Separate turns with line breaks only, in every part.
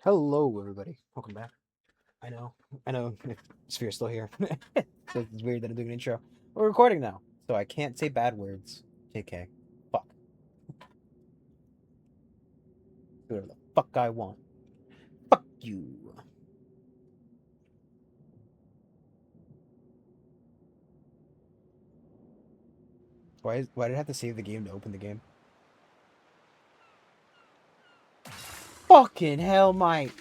Hello, everybody. Welcome back. I know, Sphere's still here. So it's weird that I'm doing an intro. We're recording now, so I can't say bad words. JK. Fuck. Do whatever the fuck I want. Fuck you. Why did I have to save the game to open the game? Fucking hell, mate.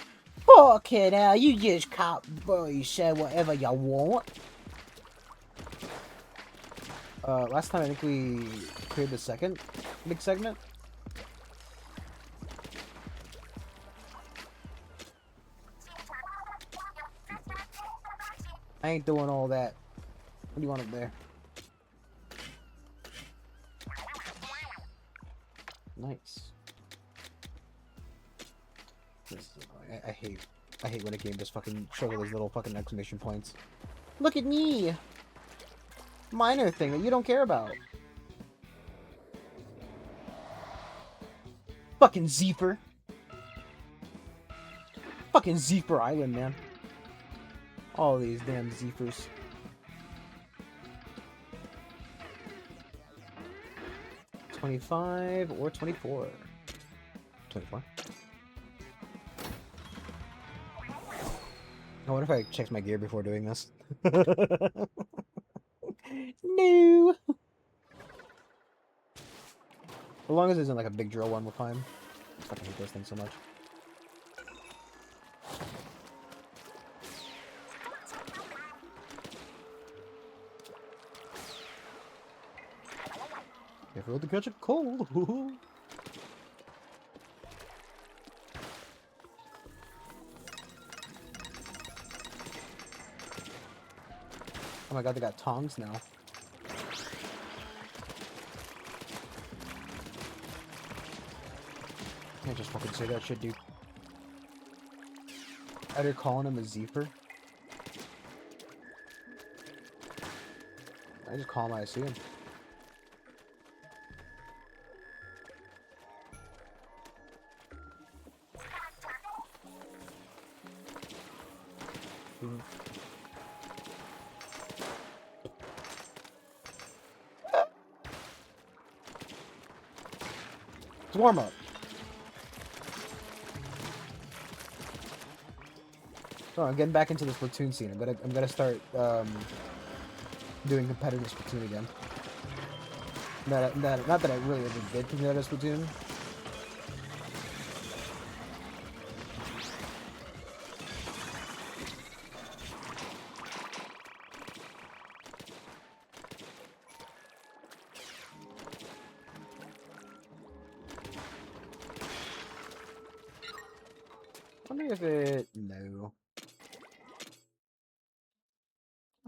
Fucking hell, you just can't really say whatever you want. Last time I think we cleared the second big segment. I ain't doing all that. What do you want up there? Nice. I hate when a game just fucking shows all these little fucking exclamation points. Look at me! Minor thing that you don't care about. Fucking Zeeper. Fucking Zeeper Island, man. All these damn Zeepers. $25 or $24. $24. I wonder if I checked my gear before doing this. No! As long as it isn't like a big drill one, we're fine. I fucking hate those things so much. Careful to catch a cold. Oh my god, they got tongs now. Can't just fucking say that shit, dude. Are they calling him a Zeeper? I just call him when I see him. It's warm up. So I'm getting back into the Splatoon scene. I'm gonna start doing competitive Splatoon again. Not that I really ever did competitive Splatoon. I wonder if it... No.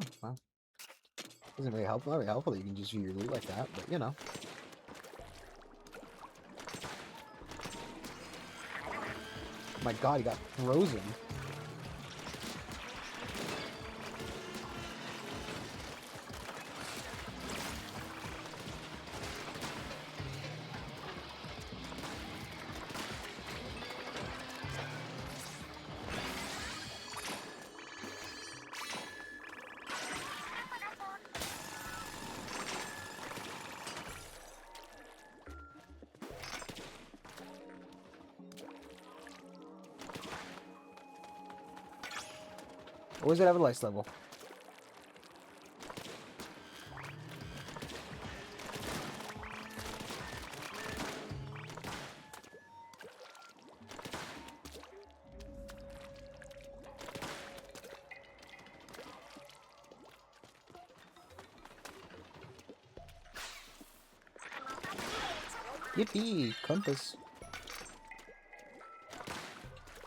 Oh, well. Doesn't really help. Not really helpful that you can just view your loot like that, but you know. My god, he got frozen. Or was it have a lice level? Yippee! Compass.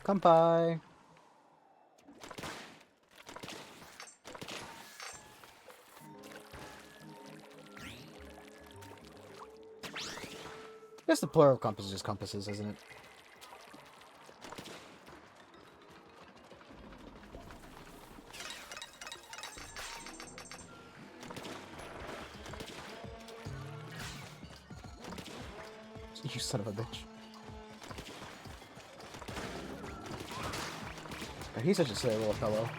Kampai! I guess the plural of compass is just compasses, isn't it? You son of a bitch. He's such a silly little fellow.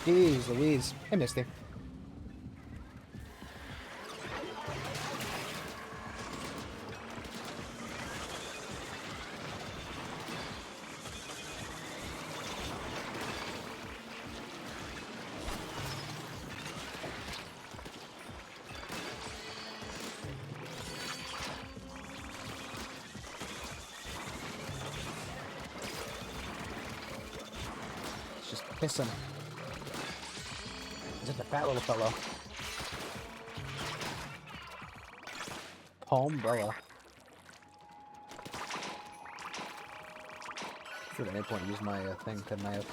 Jeez Louise. I missed it. Let's just piss him. He's just a fat little fellow. Palmbrella. Should at any point use my thing, couldn't I have?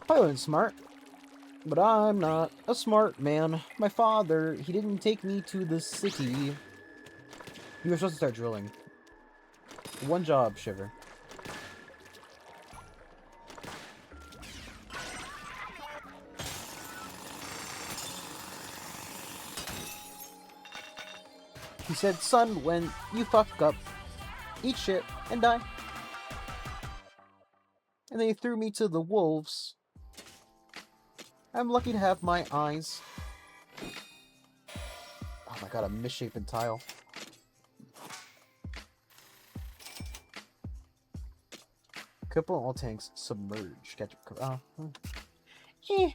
Probably wasn't smart. But I'm not a smart man. My father, he didn't take me to the city. You were supposed to start drilling. One job, Shiver. He said, son, when you fuck up, eat shit and die. And then he threw me to the wolves. I'm lucky to have my eyes. Oh my god, a misshapen tile. Couple all tanks submerged. Catch up. Eh.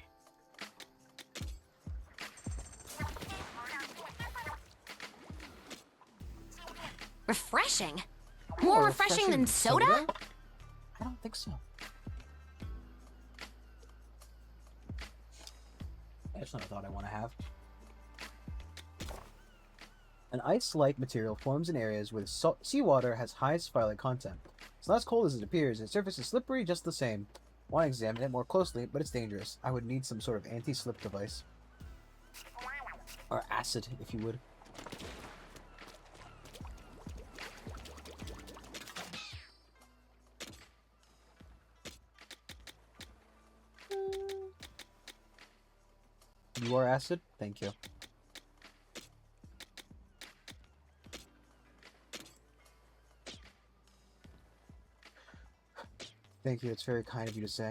Refreshing? More refreshing than soda?
I don't think so. That's not a thought I want to have. An ice-like material forms in areas where seawater has high phytic content. It's not as cold as it appears, and its surface is slippery just the same. Want to examine it more closely, but it's dangerous. I would need some sort of anti-slip device. Or acid, if you would. You are acid? Thank you. Thank you, it's very kind of you to say.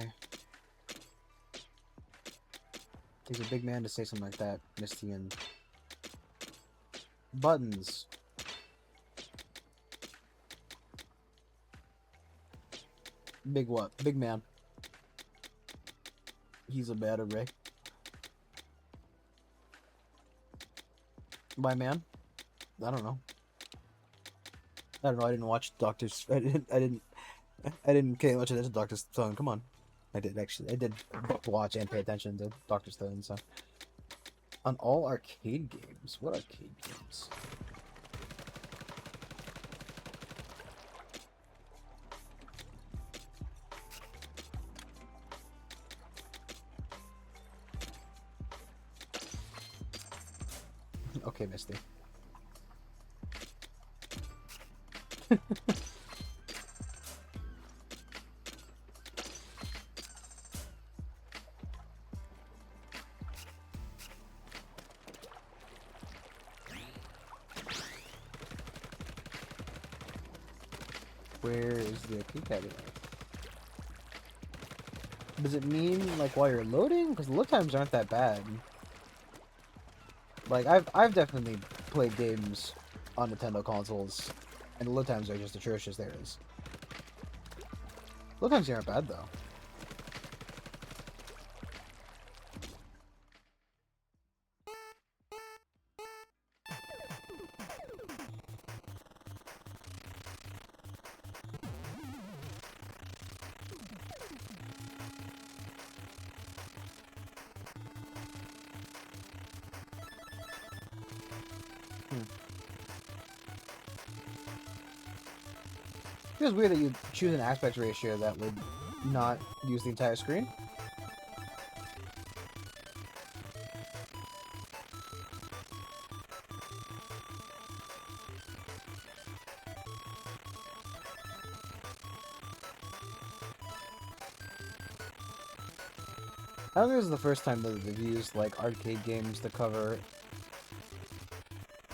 He's a big man to say something like that, Misty, and... Buttons. Big what? Big man. He's a bad array. By man? I don't know. I didn't watch Doctor's... I didn't pay much attention to Doctor Stone. Come on. I did, actually. I did watch and pay attention to Doctor Stone, so... On all arcade games? What arcade games? Okay, Misty. Where is the arcade cabinet? Does it mean like while you're loading? Because the load times aren't that bad. Like I've definitely played games on Nintendo consoles, and the load times are just atrocious. There is. Load times here aren't bad though. It feels weird that you choose an aspect ratio that would not use the entire screen. I don't think this is the first time that they've used like arcade games to cover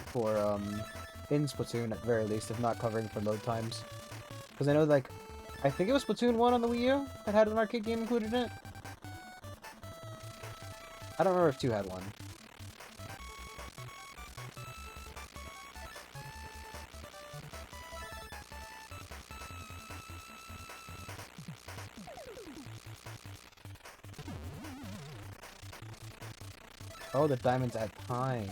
for in Splatoon at the very least, if not covering for load times. Because I know like I think it was Splatoon 1 on the Wii U that had an arcade game included in it. I don't remember if 2 had one. Oh, the diamonds at time.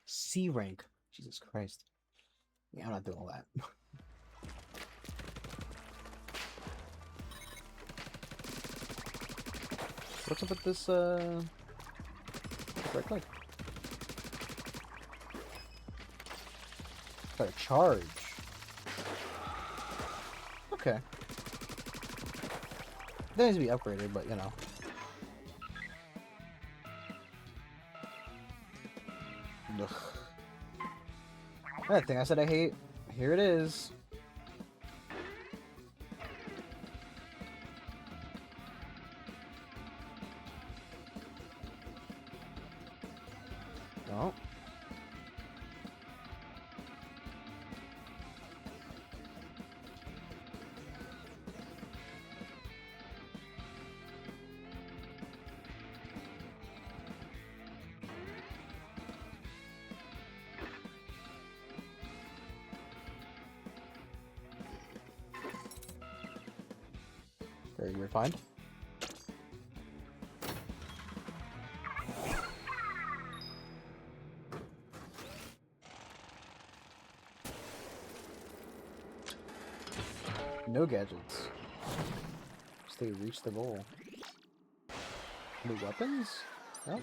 C rank. Jesus Christ. Yeah, I'm not doing all that. What's up with this, right click? Got a charge. Okay. That needs to be upgraded, but you know. Ugh. That thing I said I hate. Here it is. No. Very refined. No gadgets. Just they reach the goal. New weapons? No.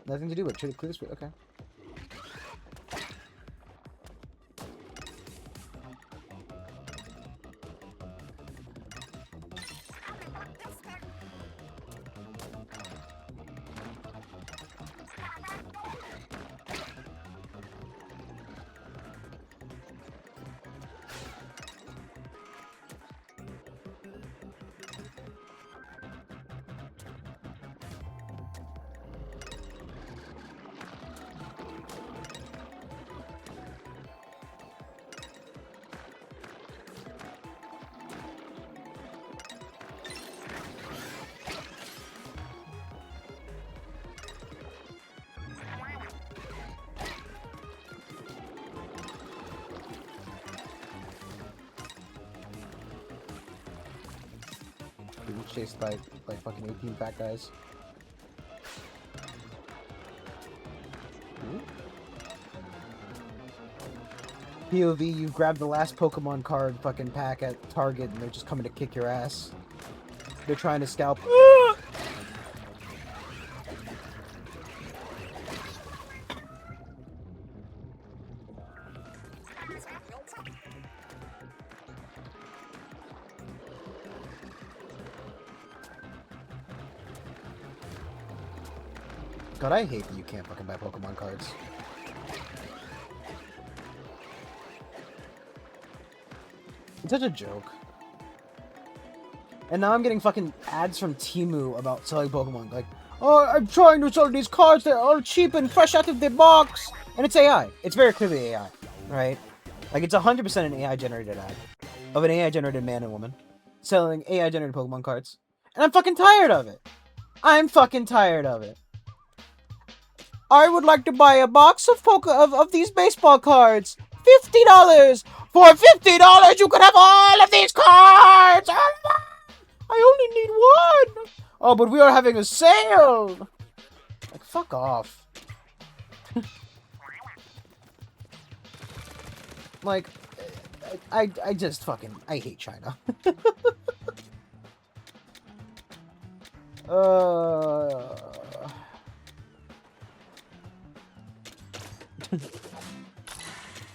Nothing to do with clear this. Okay. Being chased by fucking 18 fat guys. Ooh. POV, you grab the last Pokemon card fucking pack at Target and they're just coming to kick your ass. They're trying to scalp. God, I hate that you can't fucking buy Pokemon cards. It's such a joke. And now I'm getting fucking ads from Temu about selling Pokemon. Like, oh, I'm trying to sell these cards that are cheap and fresh out of the box! And it's AI. It's very clearly AI, right? Like, it's 100% an AI-generated ad. Of an AI-generated man and woman. Selling AI-generated Pokemon cards. And I'm fucking tired of it! I'm fucking tired of it. I would like to buy a box of these baseball cards. $50! For $50, you could have all of these cards! I only need one! Oh, but we are having a sale! Like, fuck off. Like, I just fucking I hate China.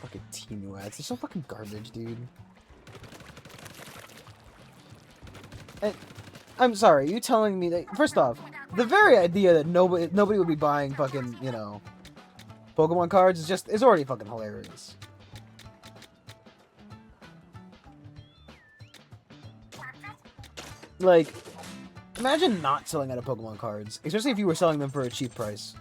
Fucking Temu ads. They're so fucking garbage, dude. And I'm sorry, you telling me that first off, the very idea that nobody would be buying fucking, you know, Pokemon cards is already fucking hilarious. Like, imagine not selling out of Pokemon cards, especially if you were selling them for a cheap price.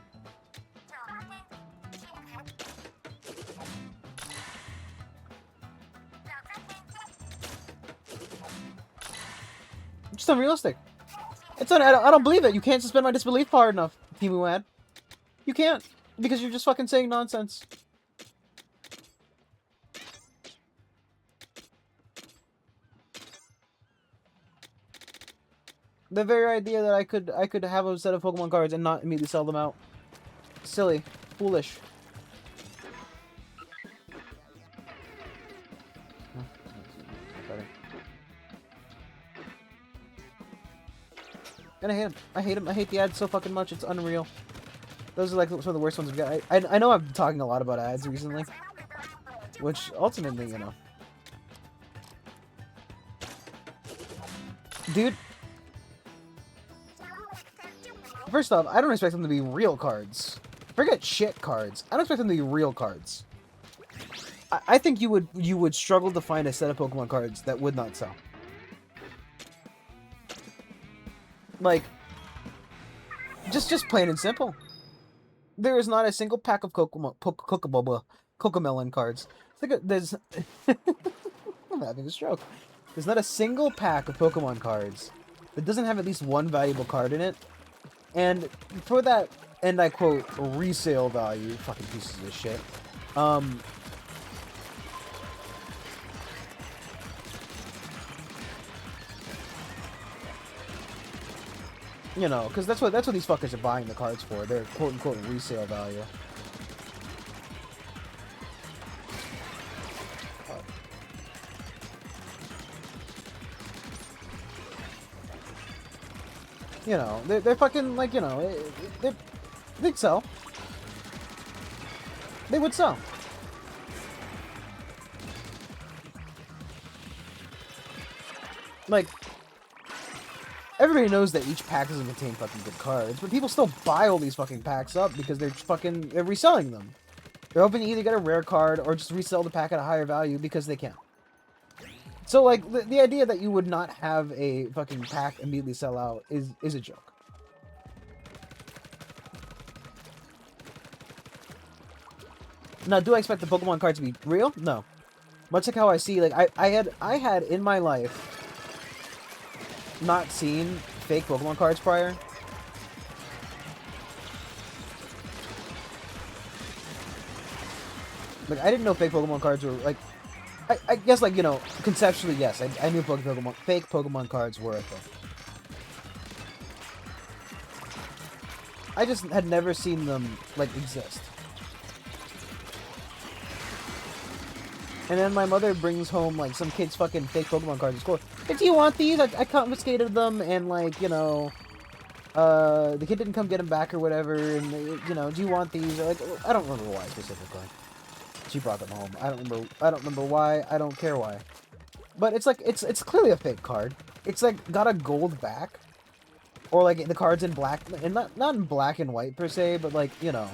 Just unrealistic. It's I don't believe it. You can't suspend my disbelief hard enough, Temu ad. You can't, because you're just fucking saying nonsense. The very idea that I could have a set of Pokemon cards and not immediately sell them out. Silly. Foolish. And I hate him. I hate him. I hate the ads so fucking much. It's unreal. Those are like some of the worst ones we've got. I know I'm talking a lot about ads recently. Which, ultimately, you know. Dude. First off, I don't expect them to be real cards. Forget shit cards. I don't expect them to be real cards. I think you would struggle to find a set of Pokemon cards that would not sell. Like, just plain and simple. There is not a single pack of Cocomelon cards. There's I'm having a stroke. There's not a single pack of Pokemon cards that doesn't have at least one valuable card in it. And for that, and I quote, resale value, fucking pieces of shit, you know, because that's what these fuckers are buying the cards for. They're quote unquote resale value. You know, they're fucking like, you know, they'd sell. They would sell. Like, everybody knows that each pack doesn't contain fucking good cards, but people still buy all these fucking packs up because they're reselling them. They're hoping to either get a rare card or just resell the pack at a higher value because they can. So, like, the idea that you would not have a fucking pack immediately sell out is a joke. Now, do I expect the Pokemon card to be real? No. Much like how I see, like, I had in my life not seen fake Pokemon cards prior. Like, I didn't know fake Pokemon cards were, like, I guess, like, you know, conceptually, yes, I knew fake Pokemon cards were a thing. I just had never seen them, like, exist. And then my mother brings home, like, some kid's fucking fake Pokemon cards at school. Like, do you want these? I confiscated them, and, like, you know, the kid didn't come get them back or whatever, and, you know, do you want these? Or, like, I don't remember why specifically. She brought them home. I don't remember why. I don't care why. But it's like, it's clearly a fake card. It's, like, got a gold back. Or, like, the card's in black, and not in black and white, per se, but, like, you know.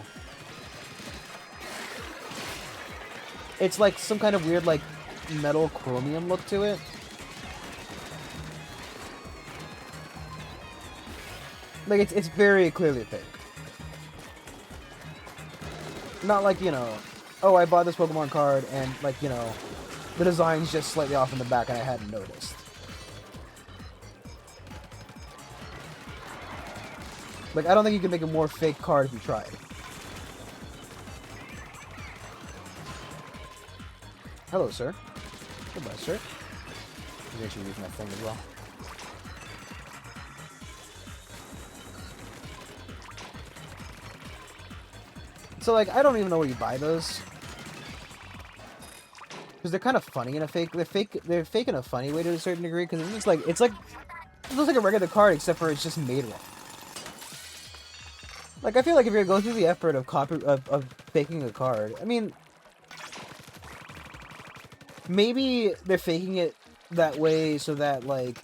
It's, like, some kind of weird, like, metal chromium look to it. Like, it's very clearly fake. Not like, you know, oh, I bought this Pokemon card, and, like, you know, the design's just slightly off in the back, and I hadn't noticed. Like, I don't think you can make a more fake card if you tried. Hello, sir. Goodbye, sir. I'm actually using that thing as well. So, like, I don't even know where you buy those. because they're kind of funny in a fake. They're fake in a funny way to a certain degree. Because it looks like a regular card except for it's just made wrong. Like I feel like if you're going through the effort of faking a card, I mean, maybe they're faking it that way so that like,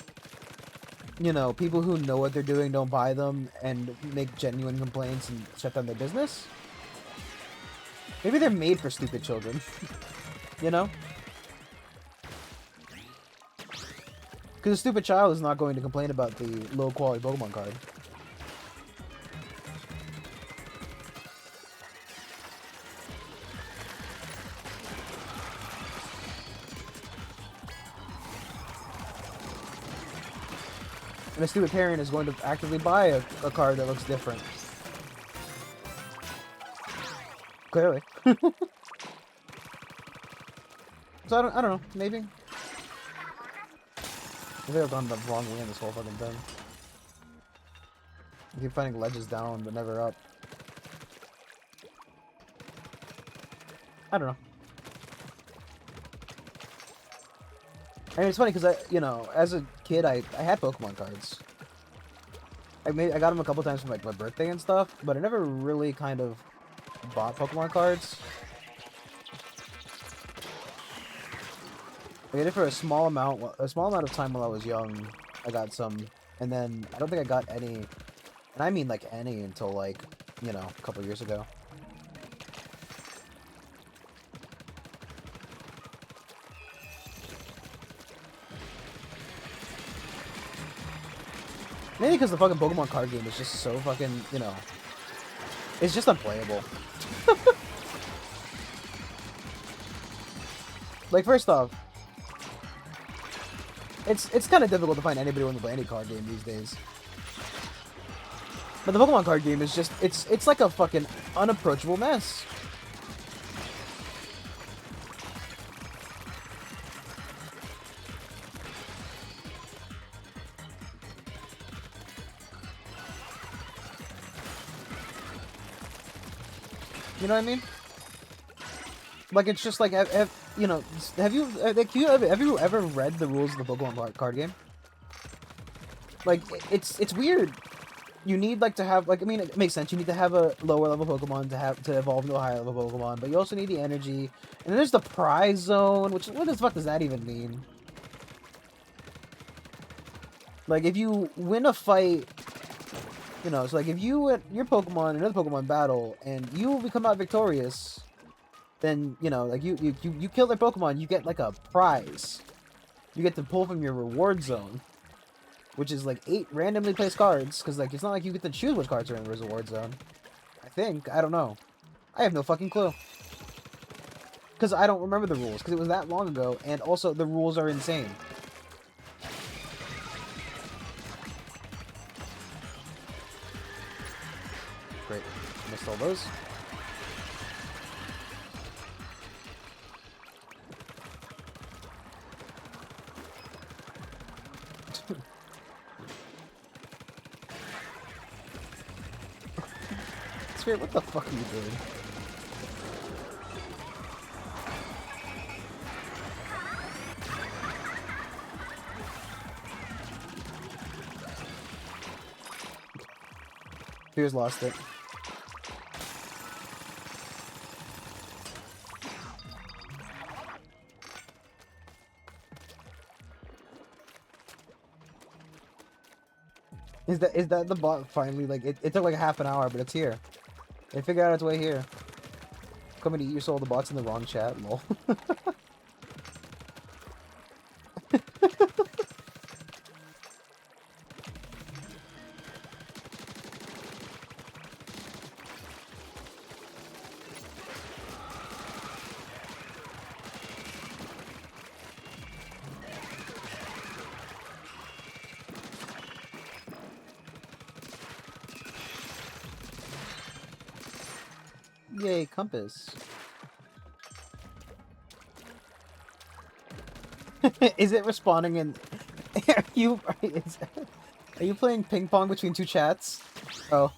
you know, people who know what they're doing don't buy them and make genuine complaints and shut down their business. Maybe they're made for stupid children. You know? Because a stupid child is not going to complain about the low-quality Pokemon card. And a stupid parent is going to actively buy a card that looks different. Clearly. So I don't know, maybe? I think I've gone the wrong way in this whole fucking thing. I keep finding ledges down, but never up. I don't know. And it's funny because you know, as a kid, I had Pokemon cards. I got them a couple times for like my birthday and stuff, but I never really kind of bought Pokemon cards. I did it for a small amount of time while I was young. I got some, and then I don't think I got any, and I mean like any until like, you know, a couple years ago. Maybe because the fucking Pokemon card game is just so fucking, you know, it's just unplayable. Like, first off, it's kind of difficult to find anybody willing to play any card game these days. But the Pokemon card game is just, it's like a fucking unapproachable mess. You know what I mean? Like, it's just like, you know, have you ever read the rules of the Pokemon card game? Like, it's weird. You need, like, to have, like, I mean, it makes sense. You need to have a lower level Pokemon to evolve into a higher level Pokemon, but you also need the energy. And then there's the prize zone, which, what the fuck does that even mean? Like, if you win a fight, you know, it's like, if you and your Pokemon and another Pokemon battle, and you become out victorious, then, you know, like, you kill their Pokemon, you get, like, a prize. You get to pull from your reward zone, which is, like, 8 randomly placed cards, because, like, it's not like you get to choose which cards are in the reward zone. I think. I don't know. I have no fucking clue. Because I don't remember the rules, because it was that long ago, and also, the rules are insane. Great. Missed all those. Spirit, what the fuck are you doing? Fear's lost it. Is that the bot finally, like, it took like half an hour, but it's here. It figured out its way here. Coming to eat your soul, the bot's in the wrong chat, lol. Yay, compass. Is it responding in... Are you playing ping pong between two chats? Oh.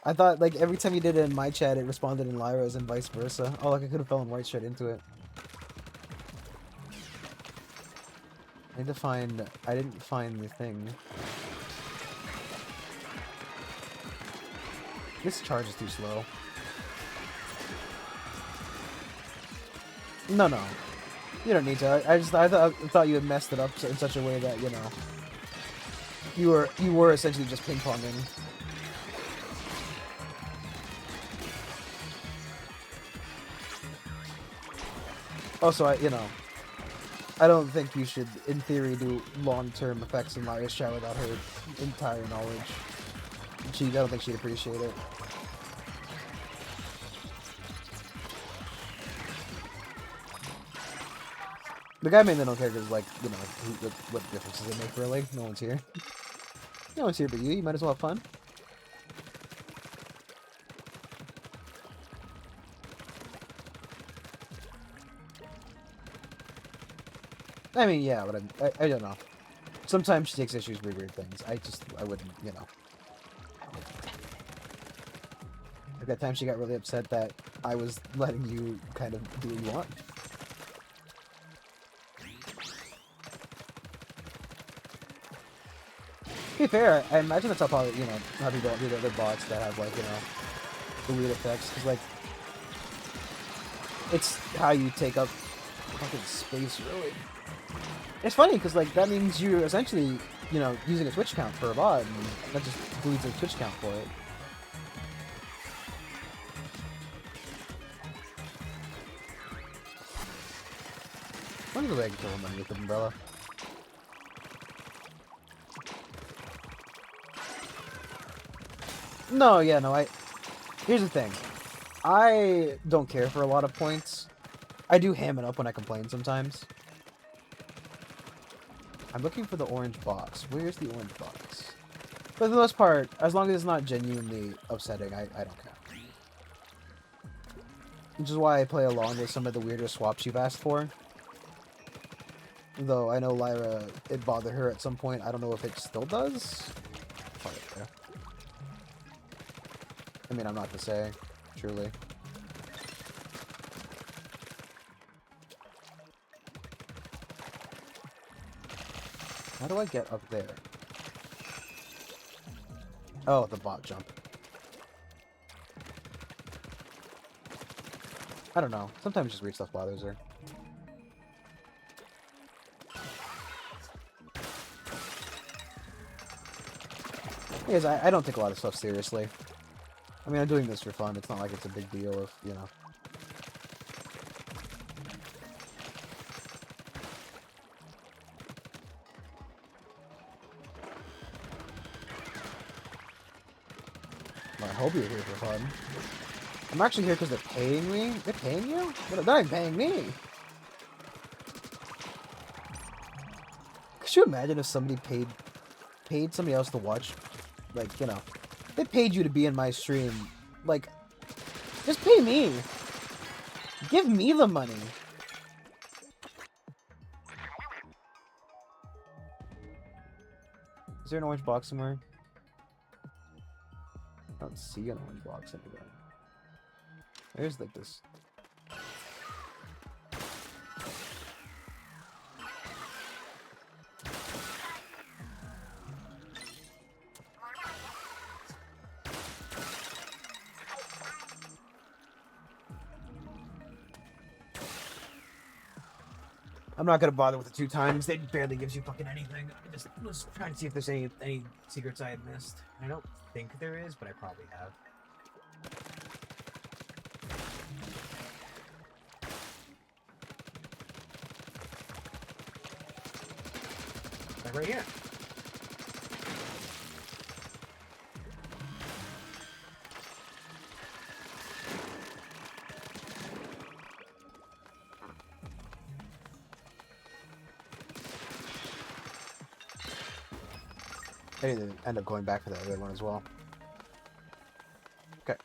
I thought, like, every time you did it in my chat, it responded in Lyra's and vice versa. Oh, like I could have fallen right straight into it. need to find... I didn't find the thing. This charge is too slow. No, no. You don't need to. I thought you had messed it up in such a way that, you know, you were essentially just ping-ponging. Also, you know, I don't think you should, in theory, do long-term effects in Lyra's chat without her entire knowledge. I don't think she'd appreciate it. The guy mainly don't care because, like, you know, what difference does it make, really? No one's here. No one's here but you. You might as well have fun. I mean, yeah, but I don't know. Sometimes she takes issues with weird things. I wouldn't, you know. Like that time she got really upset that I was letting you kind of do what you want. To be fair, I imagine that's how probably, you know, how people do the other bots that have, like, you know, the weird effects. Because, like, it's how you take up fucking space, really. It's funny, because, like, that means you're essentially, you know, using a Twitch count for a bot, and that just bleeds a Twitch count for it. I wonder if I can kill him with the umbrella. No, yeah, no, here's the thing. I don't care for a lot of points. I do ham it up when I complain sometimes. I'm looking for the orange box. Where's the orange box? For the most part, as long as it's not genuinely upsetting, I don't care. Which is why I play along with some of the weirder swaps you've asked for. Though I know Lyra, it bothered her at some point. I don't know if it still does. Probably, yeah. I mean, I'm not to say, truly. How do I get up there? Oh, the bot jump. I don't know. Sometimes just weird stuff bothers her. Because I don't take a lot of stuff seriously. I mean, I'm doing this for fun. It's not like it's a big deal if, you know. Well, I hope you're here for fun. I'm actually here because they're paying me? They're paying you? They're not paying me! Could you imagine if somebody paid somebody else to watch? Like, you know, they paid you to be in my stream. Like, just pay me. Give me the money. Is there an orange box somewhere? I don't see an orange box anywhere. There's like this. I'm not gonna bother with the 2 times. It barely gives you fucking anything. I just was trying to see if there's any secrets I had missed. I don't think there is, but I probably have. Like right here. I need to end up going back for that other one as well. Okay.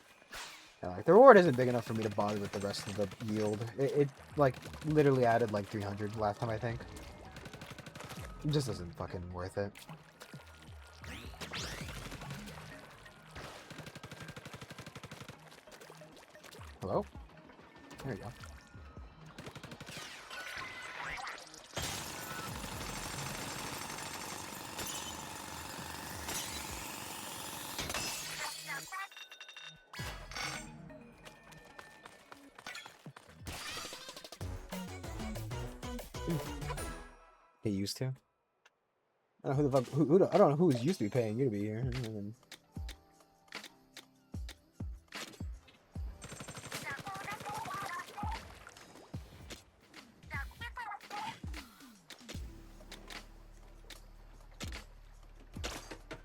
Yeah, like, the reward isn't big enough for me to bother with the rest of the yield. It like, literally added, like, 300 last time, I think. It just isn't fucking worth it. Hello? There you go. He used to. I don't know who the fuck. Who I don't know who's used to be paying you to be here.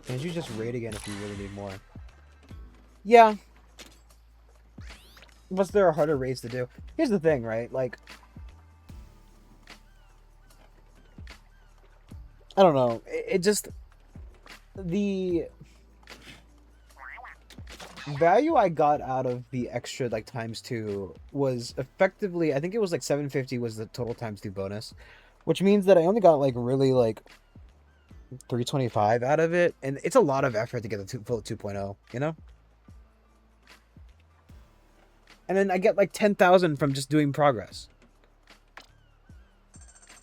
Can't you just raid again if you really need more? Yeah. Unless there are harder raids to do. Here's the thing, right? Like, I don't know. It just the value I got out of the extra like ×2 was effectively, I think it was like 750 was the total ×2 bonus, which means that I only got like really like 325 out of it, and it's a lot of effort to get the full 2.0, you know? And then I get like 10,000 from just doing progress.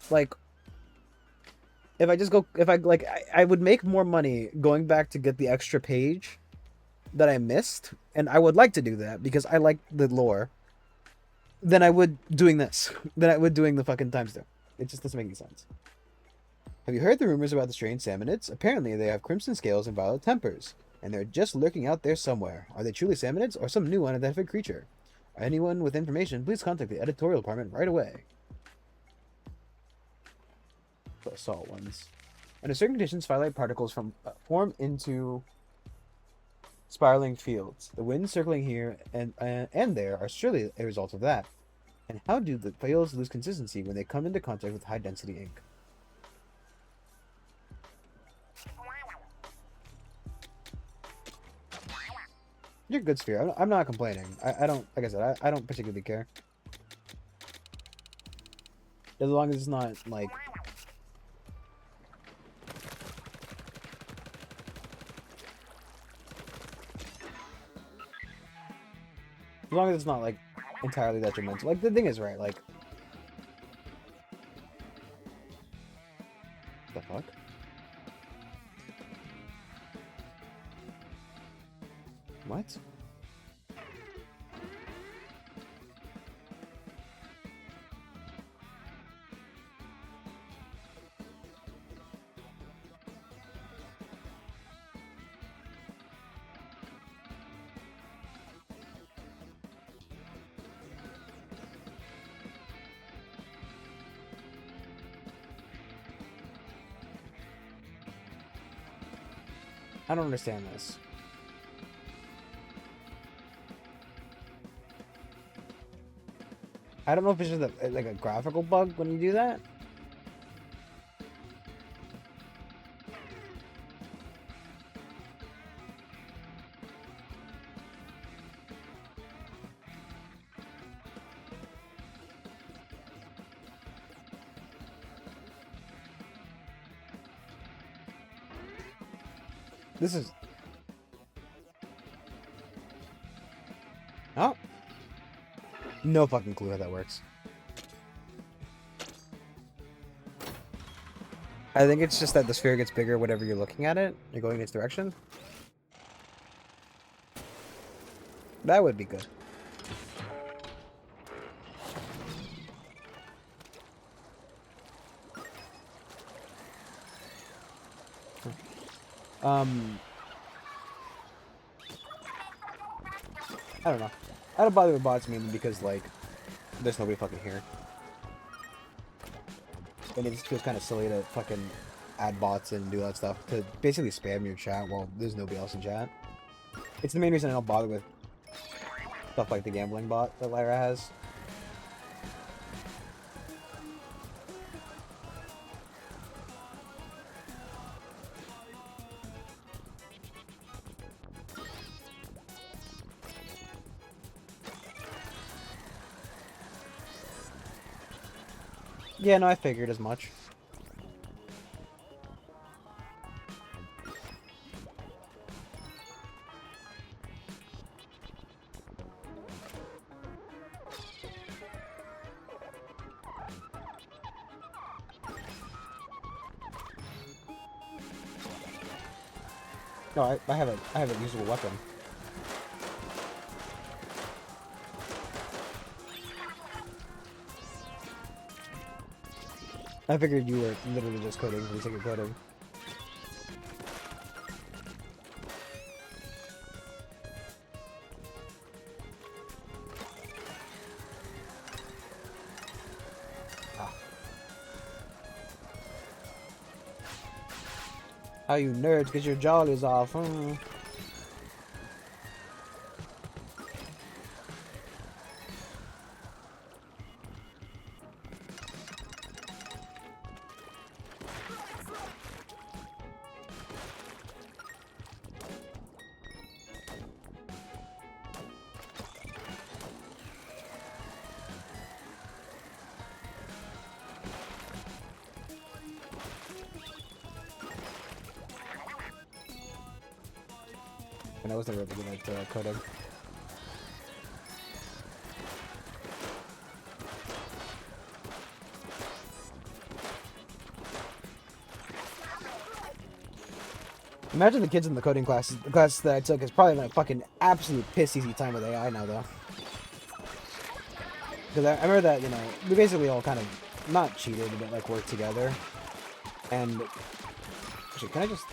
Like, if I just go, if I like, I would make more money going back to get the extra page that I missed, and I would like to do that because I like the lore, than I would doing this, than I would doing the fucking ×2. It just doesn't make any sense. Have you heard the rumors about the strange salmonids? Apparently they have crimson scales and violet tempers, and they're just lurking out there somewhere. Are they truly salmonids or some new unidentified creature? Anyone with information, please contact the editorial department right away. The assault ones. Under certain conditions, firelight particles form into spiraling fields. The winds circling here and there are surely a result of that. And how do the fields lose consistency when they come into contact with high-density ink? You're good, Sphere. I'm not complaining. I don't, like I said, I don't particularly care. As long as it's not, like... As long as it's not, like, entirely detrimental. Like, the thing is, right, like... What the fuck? What? I don't understand this. I don't know if it's just like a graphical bug when you do that. This is... Oh. No fucking clue how that works. I think it's just that the sphere gets bigger whatever you're looking at it. You're going in its direction. That would be good. I don't know. I don't bother with bots mainly because, like, there's nobody fucking here. And it just feels kind of silly to fucking add bots and do that stuff to basically spam your chat while there's nobody else in chat. It's the main reason I don't bother with stuff like the gambling bot that Lyra has. Yeah, no, I figured as much. No, I have a usable weapon. I figured you were literally just coding for the sake of coding. Ah. How you nerds get your jollies off, huh? And I was never really good at coding. Imagine the kids in the coding class. The class that I took is probably having a fucking absolute piss easy time with AI now, though. Because I remember that, you know, we basically all kind of, not cheated, but like worked together. And, actually, can I just...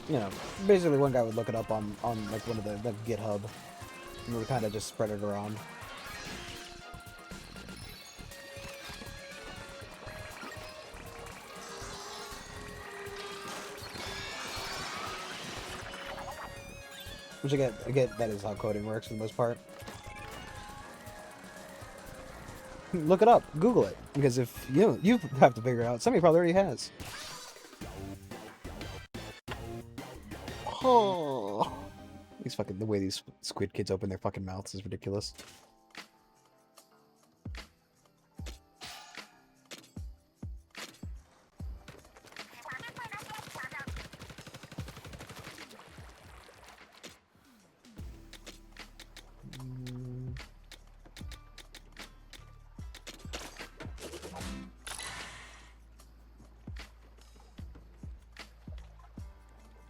You know, basically one guy would look it up on like one of the GitHub. And we kind of just spread it around. Which I get that is how coding works for the most part. Look it up, Google it, because if you have to figure it out, somebody probably already has. Oh, the way these squid kids open their fucking mouths is ridiculous.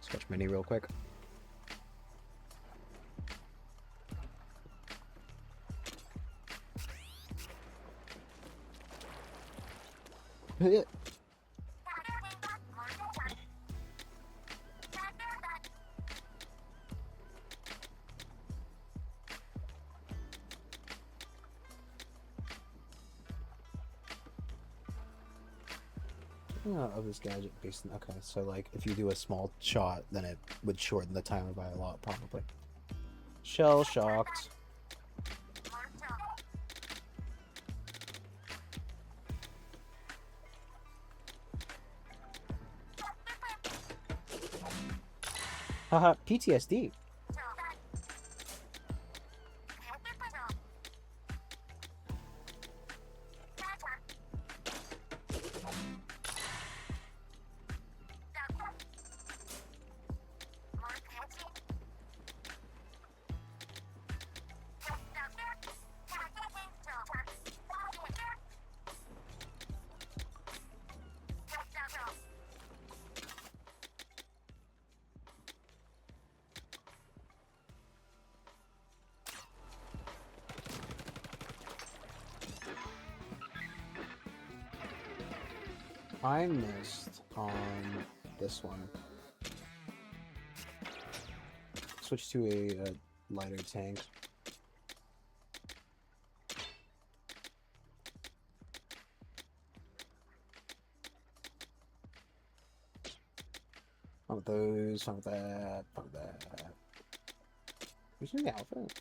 Sketch mini real quick. Of this gadget based on, okay, so like if you do a small shot, then it would shorten the timer by a lot, probably. Shell shocked. Haha, PTSD. I missed on this one. Switch to a lighter tank. Fun with those, fun with that, fun with that. Who's in the outfit?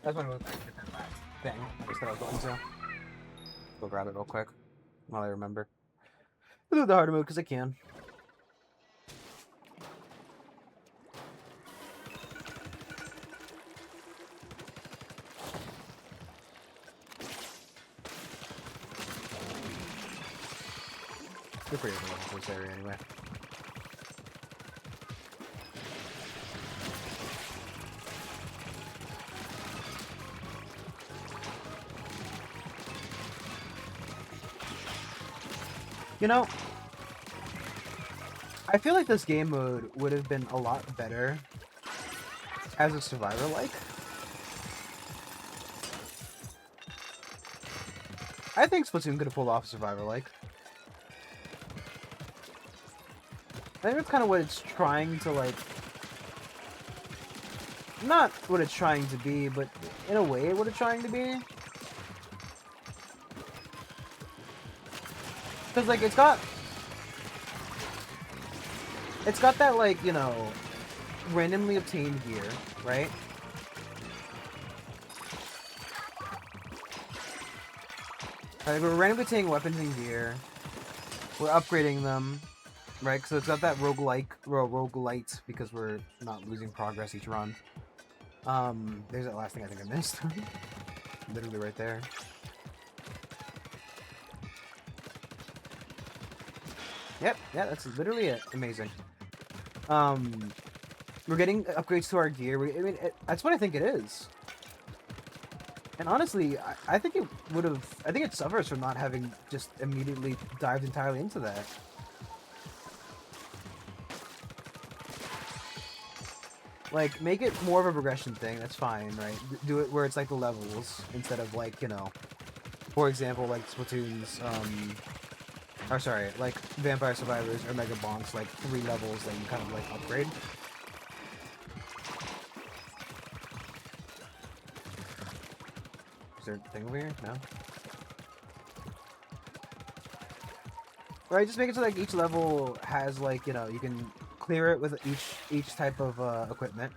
That's when I was back to that last thing. I just said I was going to. Go grab it real quick while I remember. I'll do the harder mode because I can. They're pretty good in this area anyway. You know, I feel like this game mode would have been a lot better as a survivor-like. I think Splatoon could have pulled off a survivor-like. I think that's kind of what it's trying to, like... Not what it's trying to be, but in a way what it's trying to be. Because, like, it's got that, like, you know, randomly obtained gear, right? Like, we're randomly obtaining weapons and gear. We're upgrading them, right? So it's got that roguelite, because we're not losing progress each run. There's that last thing I think I missed. Literally right there. Yep, yeah, that's literally it. Amazing. We're getting upgrades to our gear. I mean, that's what I think it is. And honestly, I think it would have... I think it suffers from not having just immediately dived entirely into that. Like, make it more of a progression thing, that's fine, right? Do it where it's like the levels, instead of like, you know... For example, like Splatoon's, or sorry, like Vampire Survivors or Mega Bonks, like 3 levels that you kind of like upgrade. Is there a thing over here? No? Right, just make it so like each level has like, you know, you can clear it with each type of equipment.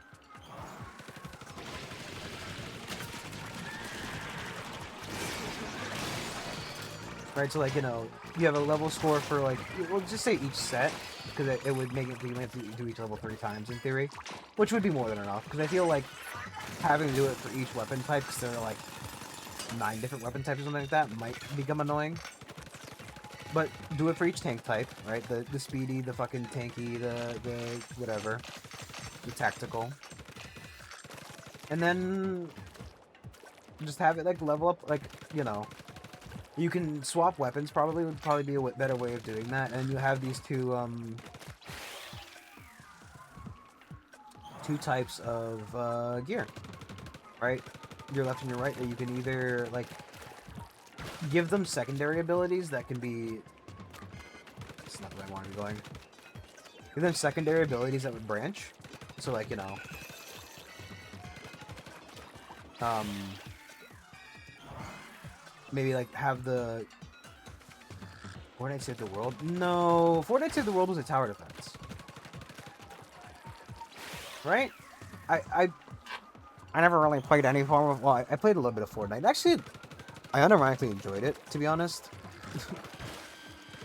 Right, so like, you know, you have a level score for like, well, just say each set, because it would make it, you have to do each level 3 times in theory, which would be more than enough, because I feel like having to do it for each weapon type, because there are like 9 different weapon types or something like that, might become annoying. But do it for each tank type, right? The speedy, the fucking tanky, the whatever, the tactical. And then just have it like level up, like, you know, you can swap weapons probably, would probably be a better way of doing that. And you have these two types of gear, right? Your left and your right, that you can either like give them secondary abilities that can be... That's not the way I want to be going. Give them secondary abilities that would branch. So, like, you know... maybe, like, have the... Fortnite Save the World? No! Fortnite Save the World was a tower defense. Right? I never really played any form of... Well, I played a little bit of Fortnite. Actually... I unironically enjoyed it, to be honest.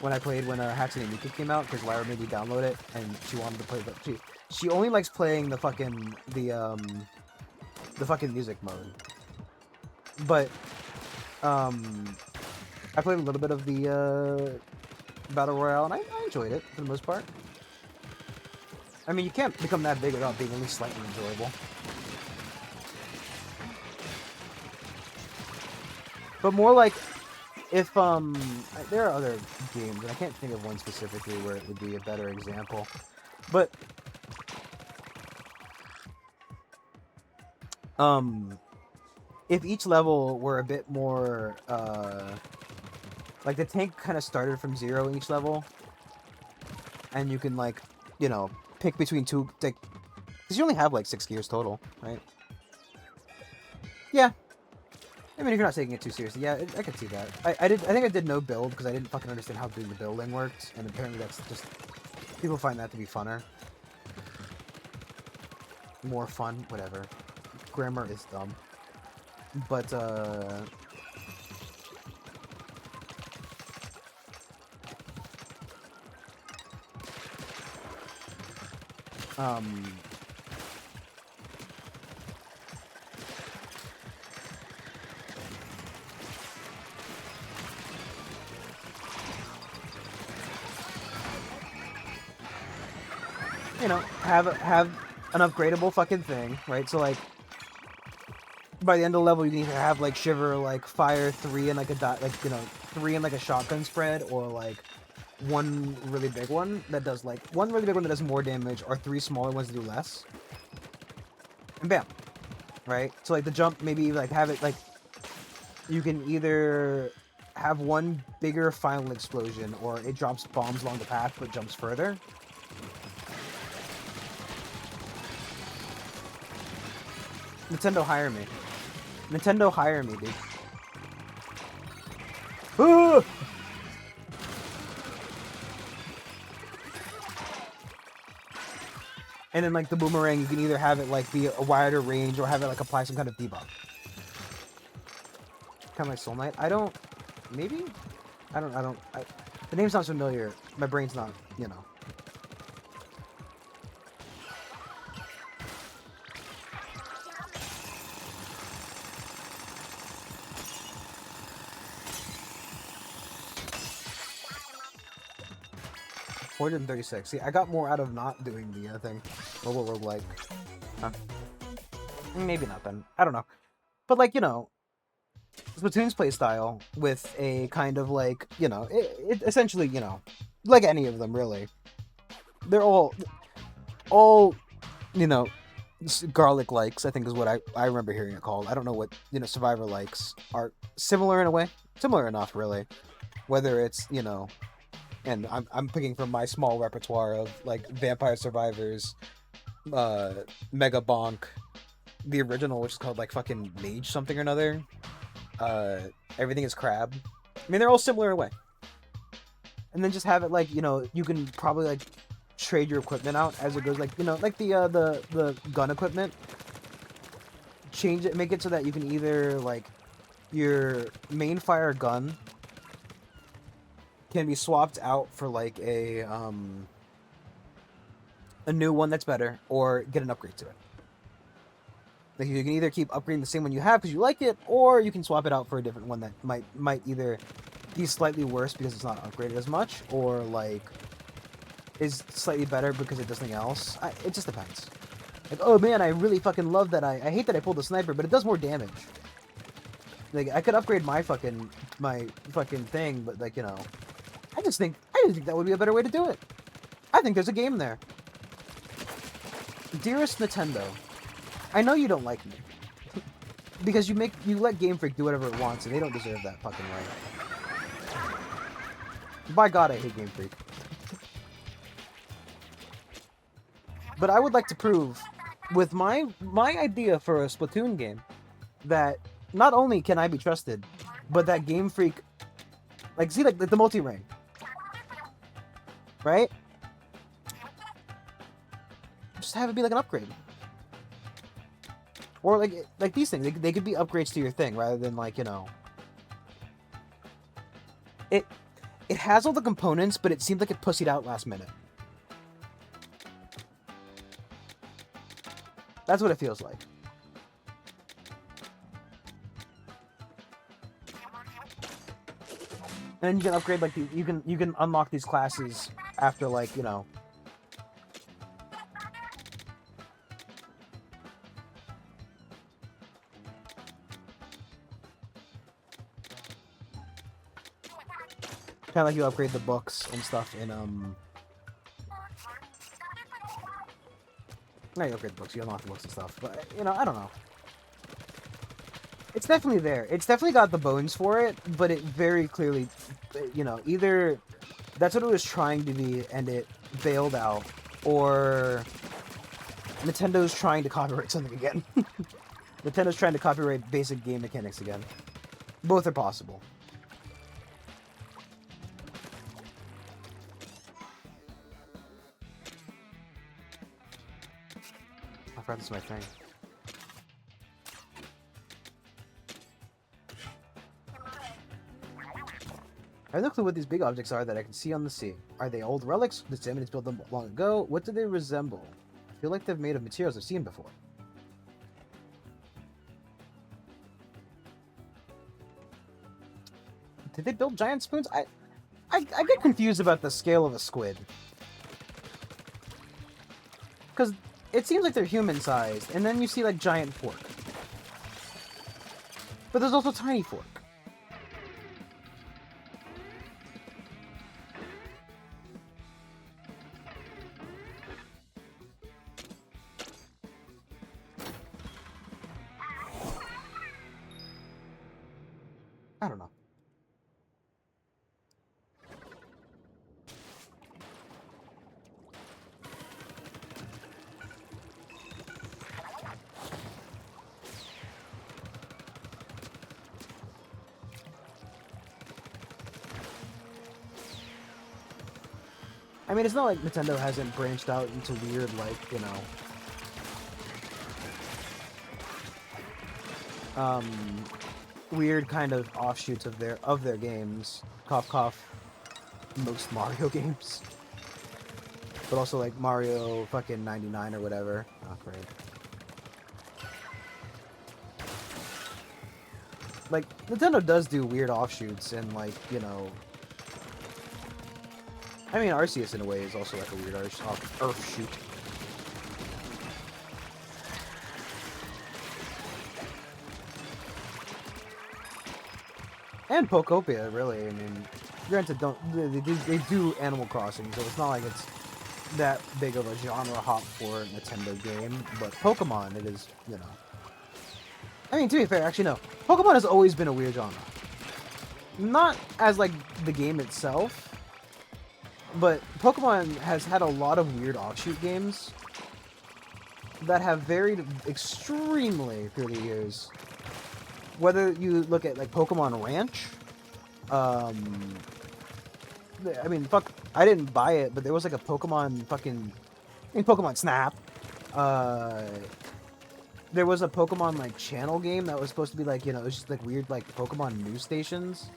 When Hatsune Miku came out, because Lyra made me download it, and she wanted to play the... She only likes playing the fucking... the fucking music mode. But, I played a little bit of the, Battle Royale, and I enjoyed it, for the most part. I mean, you can't become that big without being at least slightly enjoyable. But more like, if, there are other games, and I can't think of one specifically where it would be a better example. But, if each level were a bit more, like the tank kind of started from 0 in each level, and you can, like, you know, pick between 2, like, because you only have, like, 6 gears total, right? Yeah. I mean, if you're not taking it too seriously, yeah, I could see that. I think I did no build, because I didn't fucking understand how doing the building worked, and apparently that's just... People find that to be funner. More fun, whatever. Grammar is dumb. But, you know, have an upgradable fucking thing, right? So, like, by the end of the level, you can either have, like, Shiver, like, fire 3 and, like, a dot, like, you know, 3 and, like, a shotgun spread, or, like, one really big one that does like one really big one that does more damage, or three smaller ones that do less, and bam, right? So like the jump, maybe like have it like you can either have one bigger final explosion, or it drops bombs along the path but jumps further. Nintendo hire me. Nintendo hire me, dude. Ah! And then like the boomerang, you can either have it like be a wider range or have it like apply some kind of debuff. Kind of like Soul Knight. I don't. Maybe. The name sounds familiar. My brain's not. You know. $436. See, I got more out of not doing the thing. Or what we're like. Huh. Maybe not then. I don't know. But like, you know, Splatoon's playstyle with a kind of like, you know, it essentially, you know, like any of them really. They're all, you know, garlic likes, I think is what I remember hearing it called. I don't know what, you know, Survivor likes are similar in a way. Similar enough, really. Whether it's, you know, and I'm picking from my small repertoire of like Vampire Survivors, Mega Bonk, the original, which is called like fucking Mage something or another. Everything is Crab. I mean, they're all similar in a way. And then just have it like, you know, you can probably like trade your equipment out as it goes, like, you know, like the gun equipment. Change it, make it so that you can either like your main fire gun can be swapped out for like a new one that's better, or get an upgrade to it. Like you can either keep upgrading the same one you have because you like it, or you can swap it out for a different one that might either be slightly worse because it's not upgraded as much, or like is slightly better because it does something else. It just depends. Like, oh man, I really fucking love that. I hate that I pulled the sniper, but it does more damage. Like I could upgrade my fucking thing, but like, you know, I just think that would be a better way to do it. I think there's a game there. Dearest Nintendo, I know you don't like me. Because you let Game Freak do whatever it wants, and they don't deserve that fucking right. By God, I hate Game Freak. But I would like to prove, with my idea for a Splatoon game, that not only can I be trusted, but that Game Freak, like, see, like the multi-ring, right? Just have it be like an upgrade. Or like these things, they could be upgrades to your thing rather than like, you know. It has all the components, but it seems like it pussied out last minute. That's what it feels like. And then you can upgrade like you can unlock these classes after like, you know. Kind of like you upgrade the books and stuff in, No, you upgrade the books, you unlock the books and stuff. But, you know, I don't know. It's definitely there. It's definitely got the bones for it, but it very clearly, you know, either that's what it was trying to be and it bailed out, or Nintendo's trying to copyright something again. Nintendo's trying to copyright basic game mechanics again. Both are possible. I forgot this is my thing. I have no clue what these big objects are that I can see on the sea. Are they old relics? Did Sammons build them long ago? What do they resemble? I feel like they're made of materials I've seen before. Did they build giant spoons? I get confused about the scale of a squid. Because it seems like they're human-sized, and then you see, like, giant fork. But there's also tiny fork. I mean, it's not like Nintendo hasn't branched out into weird, like, you know, weird kind of offshoots of their games. Cough, cough. Most Mario games, but also like Mario fucking 99 or whatever. Oh, great. Like, Nintendo does do weird offshoots, and like, you know, I mean, Arceus in a way is also like a weird offshoot. And Pokopia, really. I mean, granted, they do Animal Crossing, so it's not like it's that big of a genre hop for a Nintendo game. But Pokemon, it is, you know. I mean, to be fair, actually no. Pokemon has always been a weird genre. Not as like the game itself, but Pokemon has had a lot of weird offshoot games that have varied extremely through the years. Whether you look at like Pokemon Ranch, I mean, fuck, I didn't buy it, but there was like a Pokemon Pokemon Snap. There was a Pokemon like channel game that was supposed to be like, you know, it was just like weird like Pokemon news stations.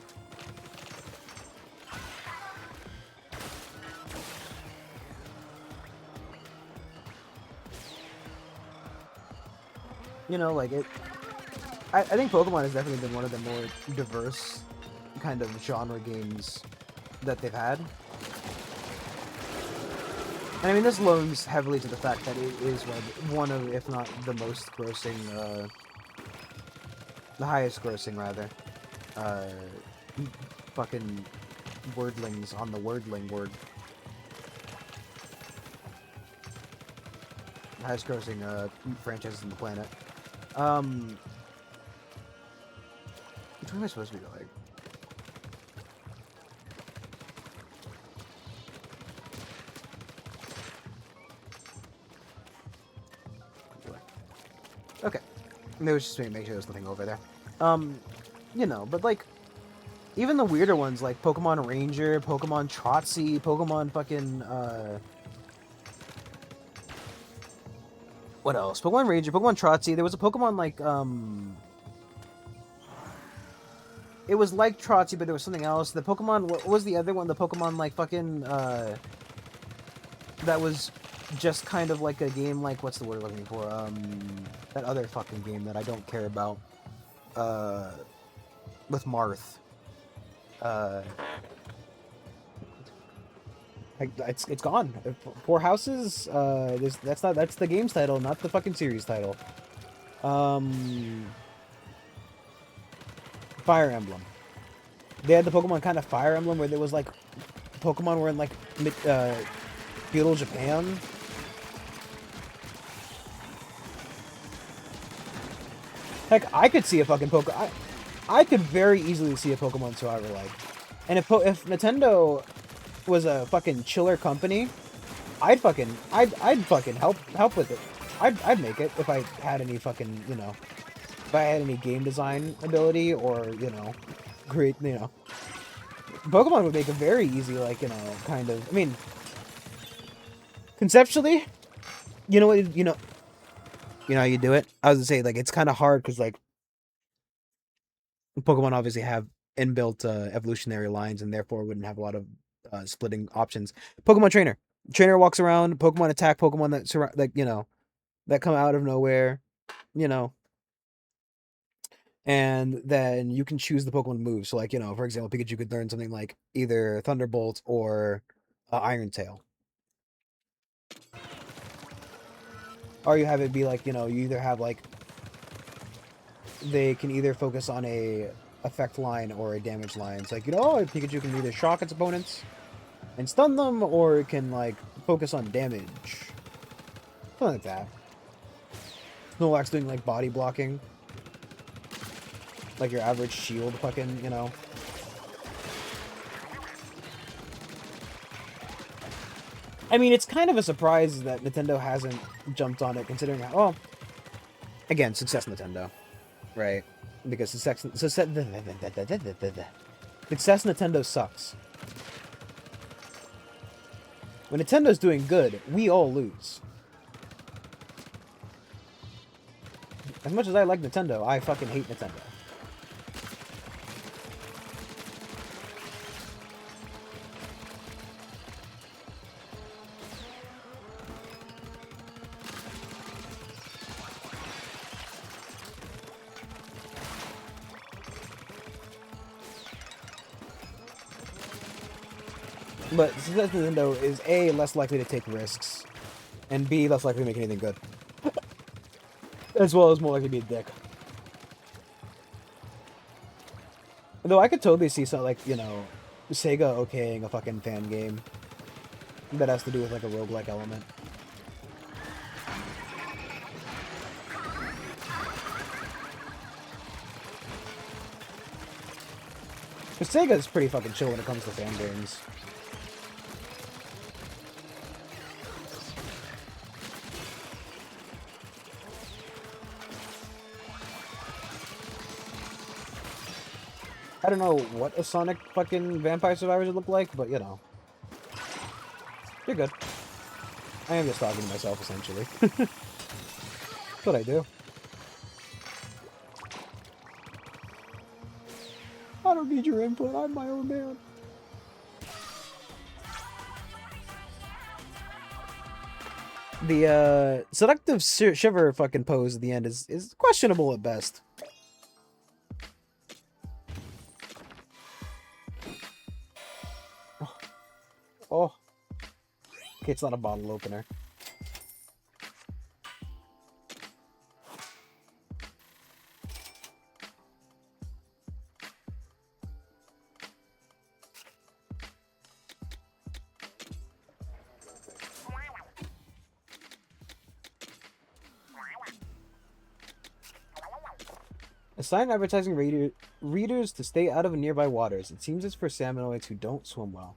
You know, like it. I think Pokemon has definitely been one of the more diverse kind of genre games that they've had. And I mean, this loans heavily to the fact that it is one of, if not the most grossing, the highest grossing, rather, fucking wordlings on the wordling word. Highest grossing, franchises on the planet. Which one am I supposed to be like? Okay. It was just to make sure there's nothing over there. You know, but like, even the weirder ones like Pokemon Ranger, Pokemon Trotsy, Pokemon fucking, what else? Pokemon Ranger, Pokemon Trotsy, there was a Pokemon like, it was like Trotsy, but there was something else. The Pokemon, what was the other one? The Pokemon like fucking, that was just kind of like a game like, what's the word I'm looking for? That other fucking game that I don't care about, with Marth. It's gone. Four Houses. That's the game's title, not the fucking series title. Fire Emblem. They had the Pokemon kind of Fire Emblem where there was like Pokemon were in like feudal Japan. Heck, I could see a fucking I could very easily see a Pokemon Survivor like. And if Nintendo was a fucking chiller company, I'd fucking help with it. I'd make it if I had any fucking, you know, if I had any game design ability or, you know, create, you know. Pokemon would make a very easy, like, you know, kind of, I mean, conceptually, you know what, you know how you do it? I was gonna say, like, it's kind of hard because, like, Pokemon obviously have inbuilt evolutionary lines and therefore wouldn't have a lot of splitting options. Pokemon Trainer. Trainer walks around, Pokemon attack Pokemon that like, you know, that come out of nowhere, you know. And then you can choose the Pokemon move. So, like, you know, for example, Pikachu could learn something like either Thunderbolt or Iron Tail. Or you have it be like, you know, you either have like they can either focus on a effect line or a damage line. It's like, you know, oh, Pikachu can either shock its opponents and stun them, or it can like focus on damage. Something like that. Snorlax doing like body blocking. Like your average shield fucking, you know. I mean, it's kind of a surprise that Nintendo hasn't jumped on it, considering how, well, again, success Nintendo, right? Because success Nintendo sucks. When Nintendo's doing good, we all lose. As much as I like Nintendo, I fucking hate Nintendo. But since Nintendo is A, less likely to take risks, and B, less likely to make anything good. As well as more likely to be a dick. Though I could totally see something like, you know, Sega okaying a fucking fan game that has to do with like a roguelike element. Because Sega's pretty fucking chill when it comes to fan games. I don't know what a Sonic fucking Vampire Survivors would look like, but you know. You're good. I am just talking to myself, essentially. That's what I do. I don't need your input, I'm my own man. The seductive shiver fucking pose at the end is questionable at best. Oh. Okay, it's not a bottle opener. A sign advertising readers to stay out of nearby waters. It seems it's for salmonoids who don't swim well.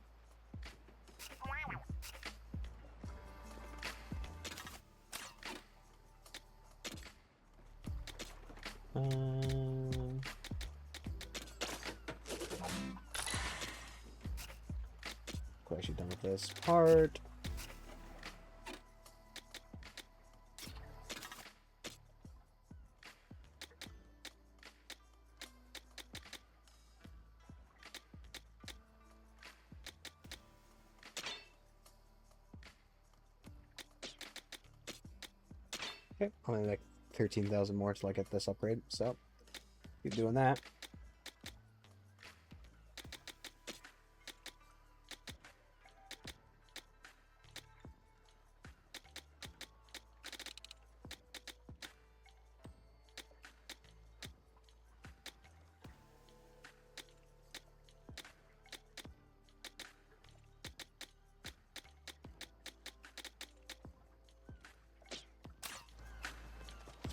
We're actually done with this part. Okay, only like 13,000 more till I get this upgrade, so keep doing that.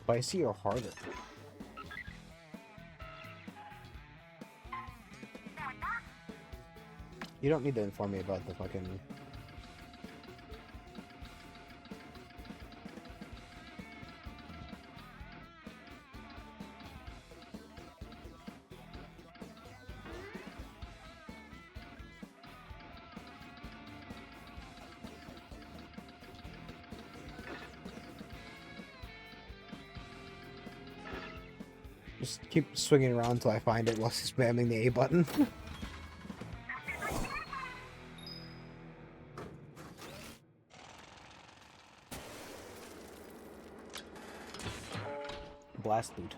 Spicy or harder? You don't need to inform me about the fucking... Just keep swinging around until I find it while spamming the A button. Blast boot.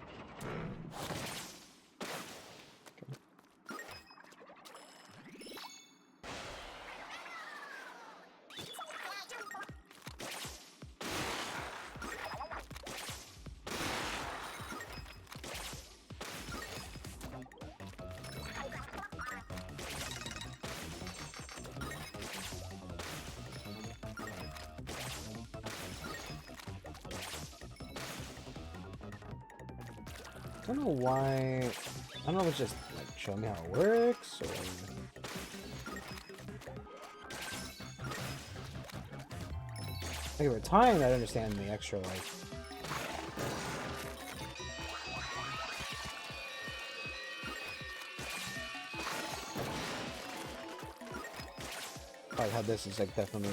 I don't know why. I don't know if it's just like showing me how it works or. Like over time, I understand the extra like. Oh, like how this is like definitely.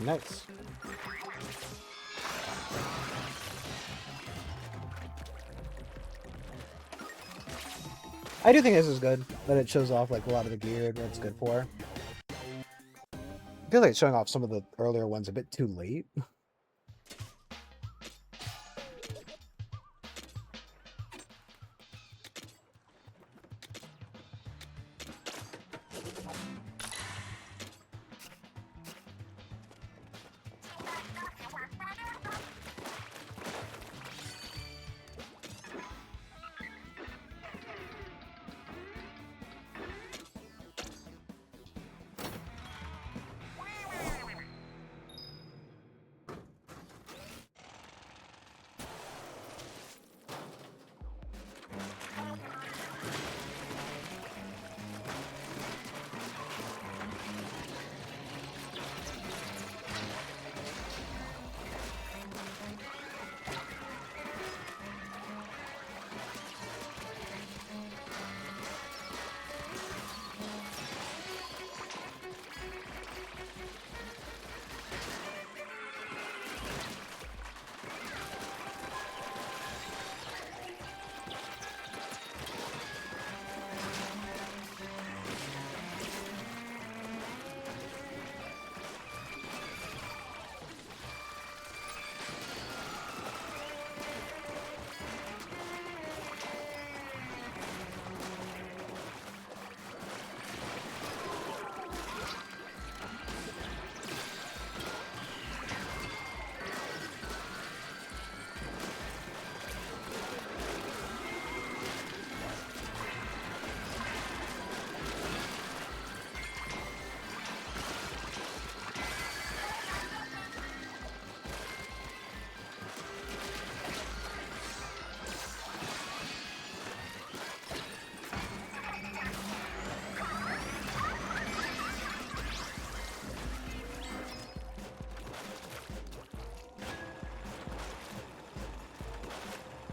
Nice. I do think this is good, that it shows off like a lot of the gear that it's good for. I feel like it's showing off some of the earlier ones a bit too late.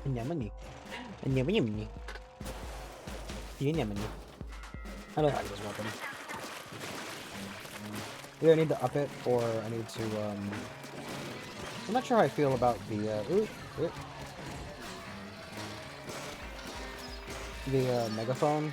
Yamani. Yamani. Yamani. I don't like this weapon. Either I need to up it, or I need to, I'm not sure how I feel about the, the megaphone.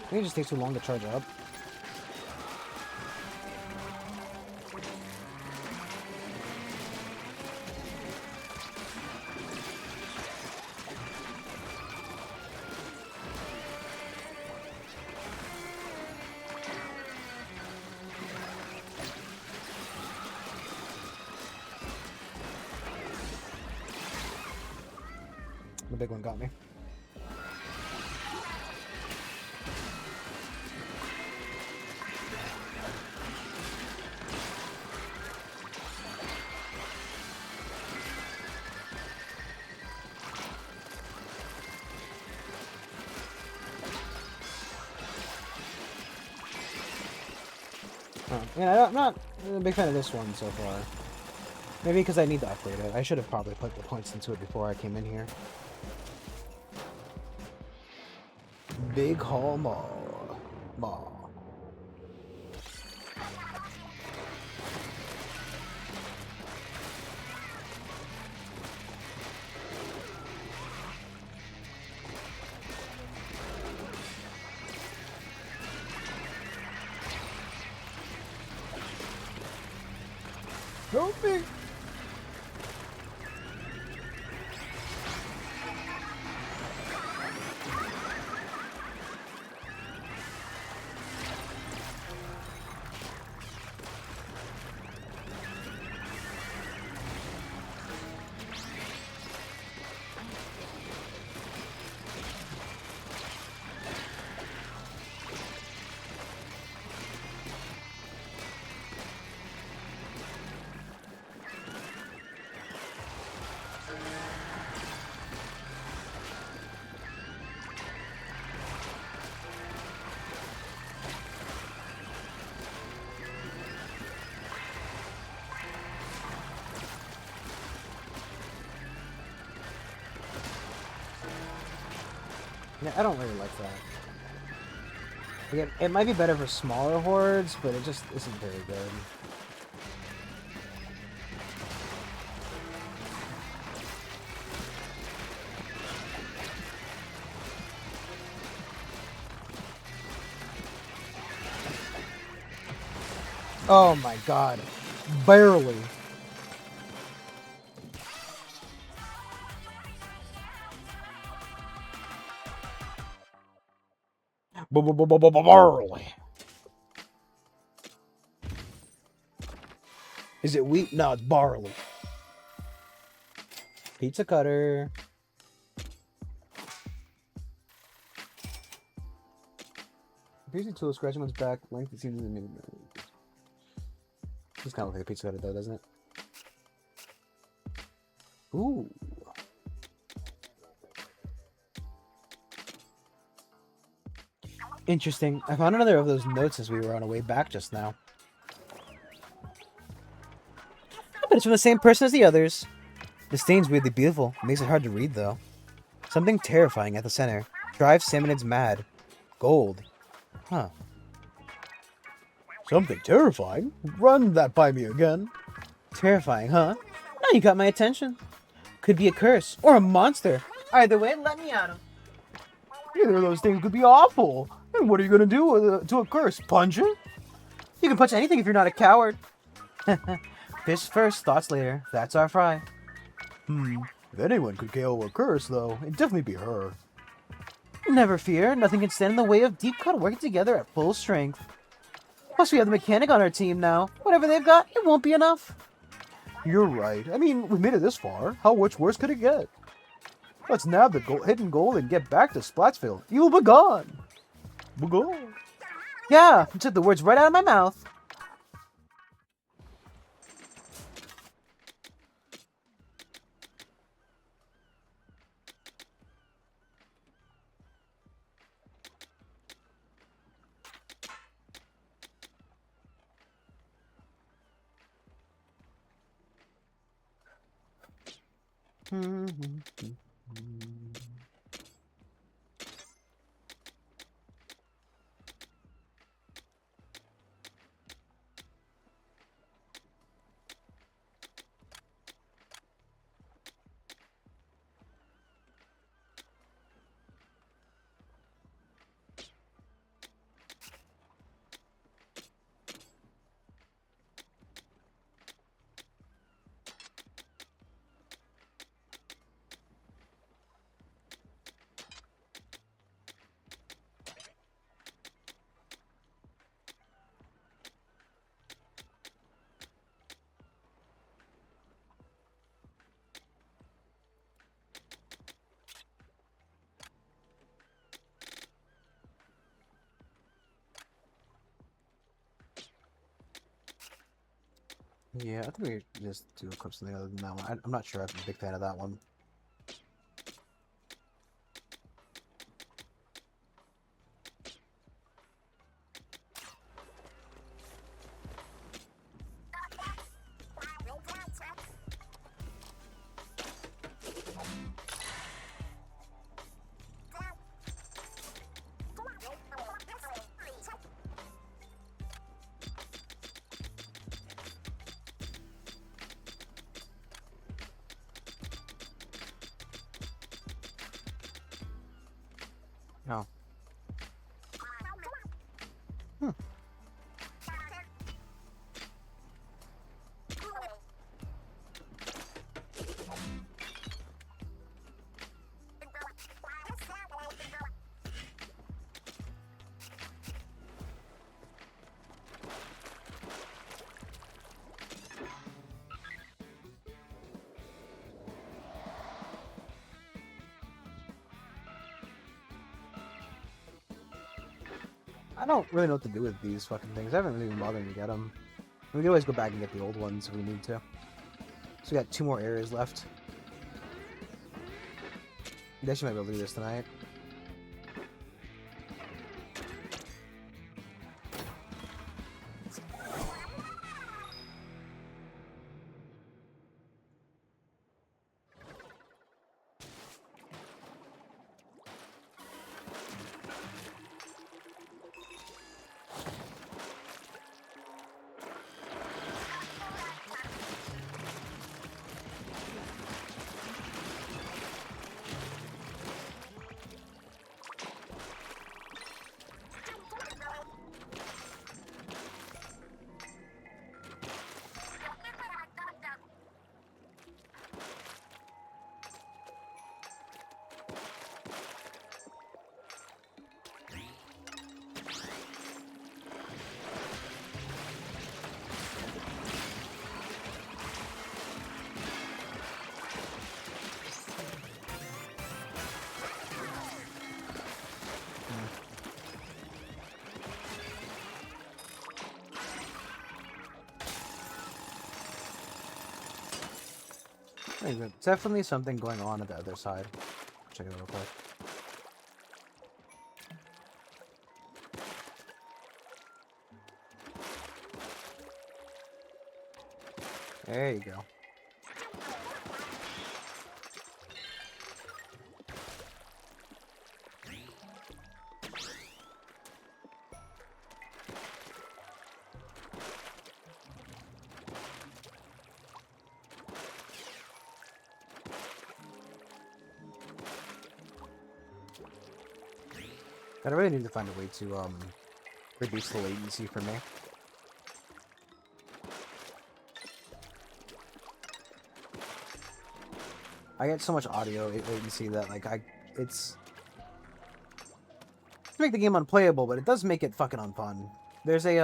I think it just takes too long to charge up. The big one got me. Yeah, I'm not a big fan of this one so far. Maybe because I need to upgrade it. I should have probably put the points into it before I came in here. Big Hall Mall. Mall. Help me! Yeah, I don't really like that. Again, it might be better for smaller hordes, but it just isn't very good. Oh my god. Barely. Barely. Is it wheat? No, it's barley. Pizza cutter. Pizza tool scratching one's back. Length it seems to be. This kind of looks like a pizza cutter, though, doesn't it? Ooh. Interesting. I found another of those notes as we were on our way back just now. But it's from the same person as the others. The stain's weirdly beautiful. It makes it hard to read, though. Something terrifying at the center. Drives Salmonids mad. Gold. Huh. Something terrifying? Run that by me again. Terrifying, huh? Now you got my attention. Could be a curse or a monster. Either way, let me at him. Either of those things could be awful. And what are you going to do to a curse? Punch it? You can punch anything if you're not a coward. Fish first, thoughts later. That's our fry. If anyone could KO a curse, though, it'd definitely be her. Never fear. Nothing can stand in the way of Deep Cut working together at full strength. Plus, we have the mechanic on our team now. Whatever they've got, it won't be enough. You're right. I mean, we made it this far. How much worse could it get? Let's nab the hidden gold and get back to Splatsville. Evil begone! Begone! Yeah, you took the words right out of my mouth. Yeah, I think we just do a clip something other than that one. I'm not sure. I'm a big fan of that one. Oh. I don't really know what to do with these fucking things. I haven't really been bothering to get them. We can always go back and get the old ones if we need to. So we got 2 more areas left. I guess you might be able to do this tonight. I think there's definitely something going on the other side. Check it out real quick. There you go. I really need to find a way to reduce the latency for me. I get so much audio latency that like it's to make the game unplayable, but it does make it fucking unfun. There's a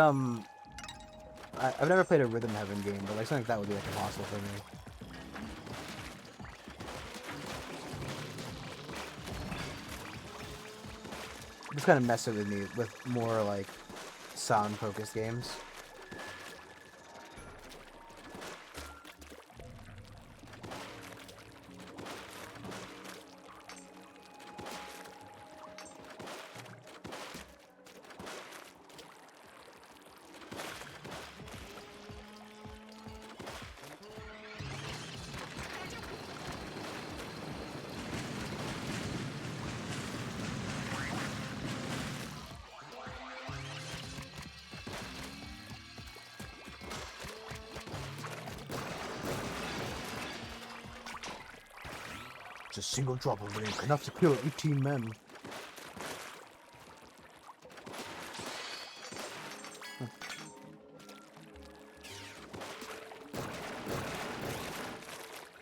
I've never played a Rhythm Heaven game, but like something like that would be like impossible for me. It's kind of messing with me with more like sound-focused games. A single drop of ink, enough to kill 18 men.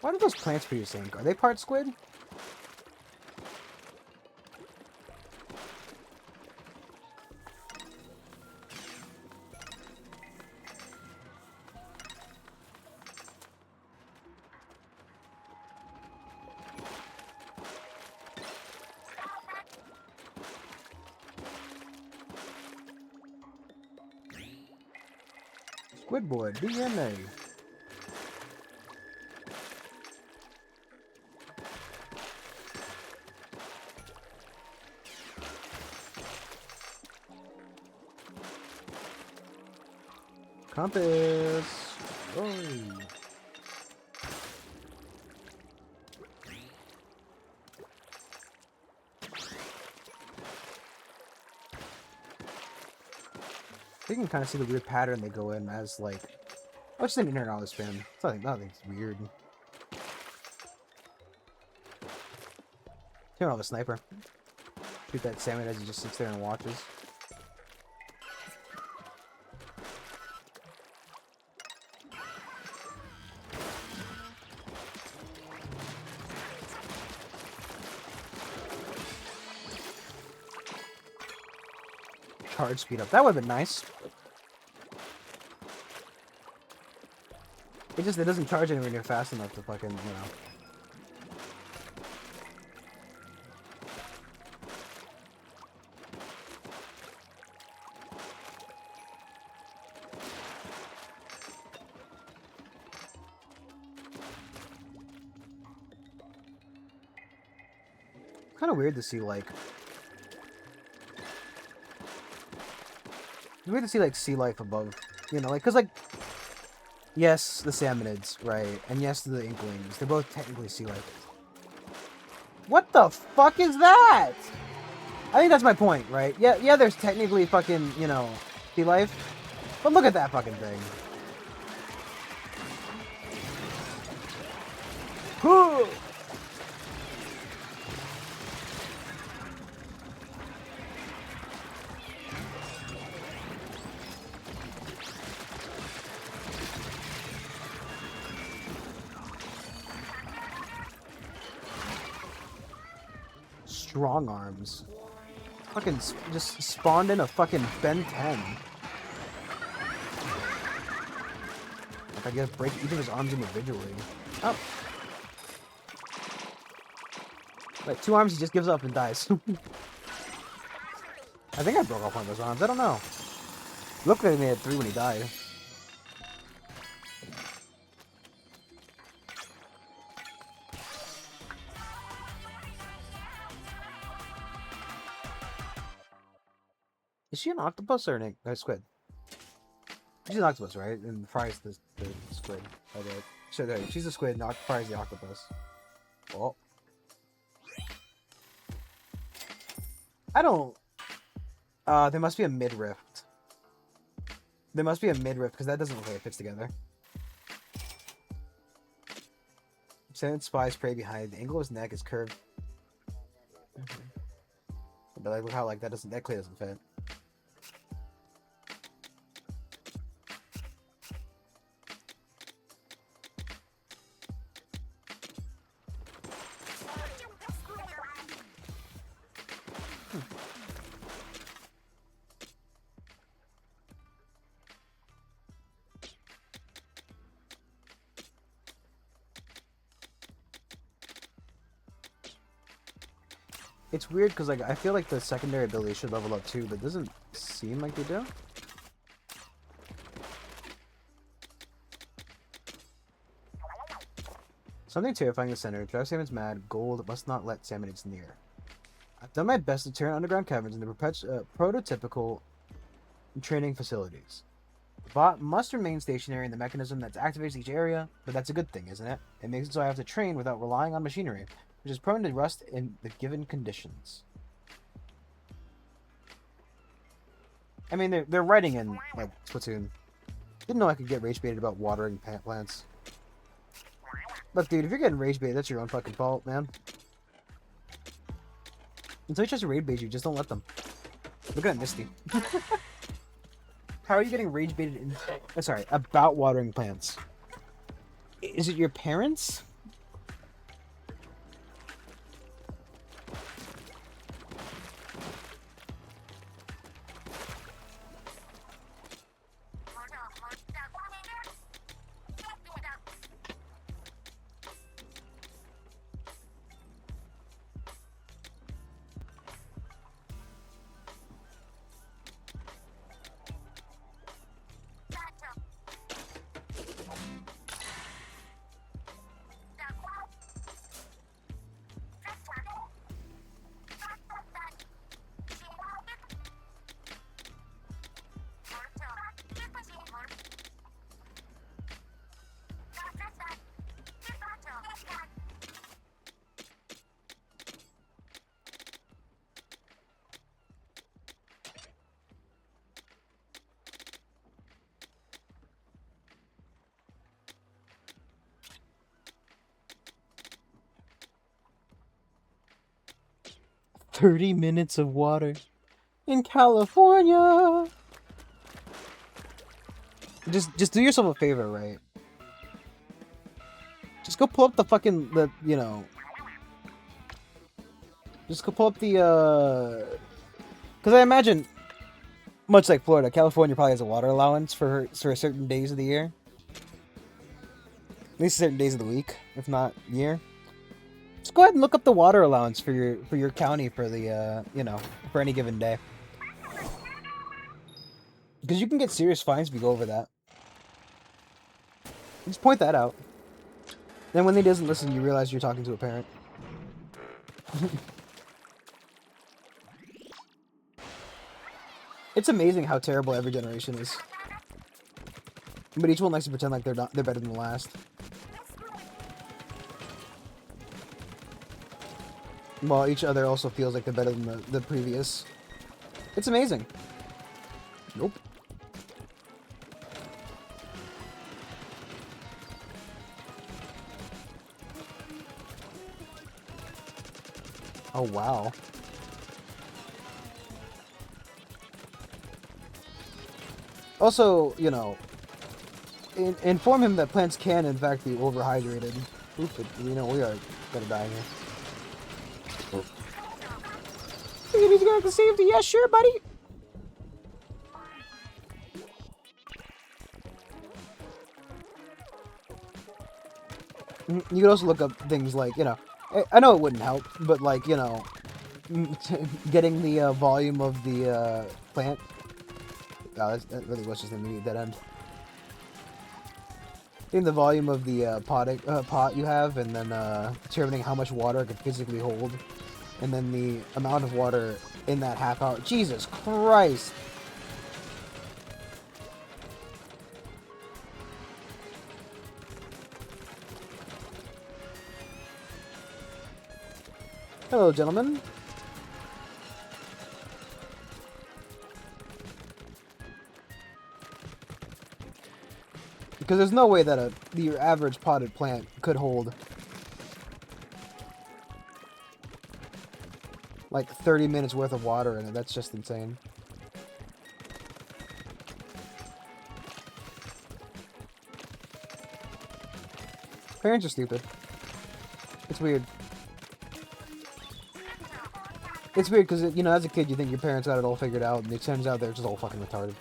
Why do those plants produce ink? Are they part squid? Squidboy, DNA. Compass. Oh. You can kind of see the weird pattern they go in as like, oh, just an internet spin. It's nothing's weird. Turn off a sniper. Shoot that salmon as he just sits there and watches. Charge speed up. That would have been nice. It doesn't charge anywhere near fast enough to fucking, you know. Kind of weird to see like it's weird to see like sea life above, you know, like because like yes, the salmonids, right, and yes, the inklings, they're both technically sea life. What the fuck is that? I think that's my point, right? Yeah, there's technically fucking, you know, sea life, but look at that fucking thing. Strong arms. Fucking just spawned in a fucking Ben 10. Like I guess break each of his arms individually. Oh. Like 2 arms he just gives up and dies. I think I broke off one of those arms. I don't know. Looked like he had 3 when he died. Is she an octopus or a squid? She's an octopus, right? And Fry's the squid. Okay. So there, she's a squid, and Fry's the octopus. Oh. I don't... there must be a mid-rift. There must be a mid-rift, because that doesn't look like it fits together. Sand spies prey behind. The angle of his neck is curved. But like, look how like that clearly doesn't fit. It's weird because like I feel like the secondary abilities should level up too, but it doesn't seem like they do. Something terrifying in the center. Drive Salmon's mad. Gold must not let Salmonids near. I've done my best to turn underground caverns into prototypical training facilities. The bot must remain stationary in the mechanism that activates each area, but that's a good thing, isn't it? It makes it so I have to train without relying on machinery, which is prone to rust in the given conditions. I mean, they're writing in, like, Splatoon. Didn't know I could get rage baited about watering plants. Look, dude, if you're getting rage baited, that's your own fucking fault, man. Until he tries to rage bait you, just don't let them. Look at that Misty. How are you getting rage baited in... sorry, about watering plants? Is it your parents? "30 minutes of water in California." Just do yourself a favor, right? Just go pull up the fucking just go pull up the because I imagine, much like Florida, California probably has a water allowance for certain days of the year. At least certain days of the week, if not year. Just go ahead and look up the water allowance for your county for the for any given day. Because you can get serious fines if you go over that. Just point that out. Then when he doesn't listen, you realize you're talking to a parent. It's amazing how terrible every generation is. But each one likes to pretend like they're better than the last. While each other also feels like they're better than the previous. It's amazing. Nope. Oh, wow. Also, inform him that plants can, in fact, be overhydrated. Oof, we are gonna die here. You need to go to safety. Yeah, sure, buddy. You could also look up things like, I know it wouldn't help, but like, getting the volume of the plant. Oh, that really was just an immediate dead end. Getting the volume of the pot you have, and then determining how much water it can physically hold. And then the amount of water in that half hour. Jesus Christ! Hello, gentlemen. Because there's no way that your average potted plant could hold like 30 minutes worth of water in it. That's just insane. Parents are stupid. It's weird. It's weird because, you know, as a kid you think your parents got it all figured out, and it turns out they're just all fucking retarded.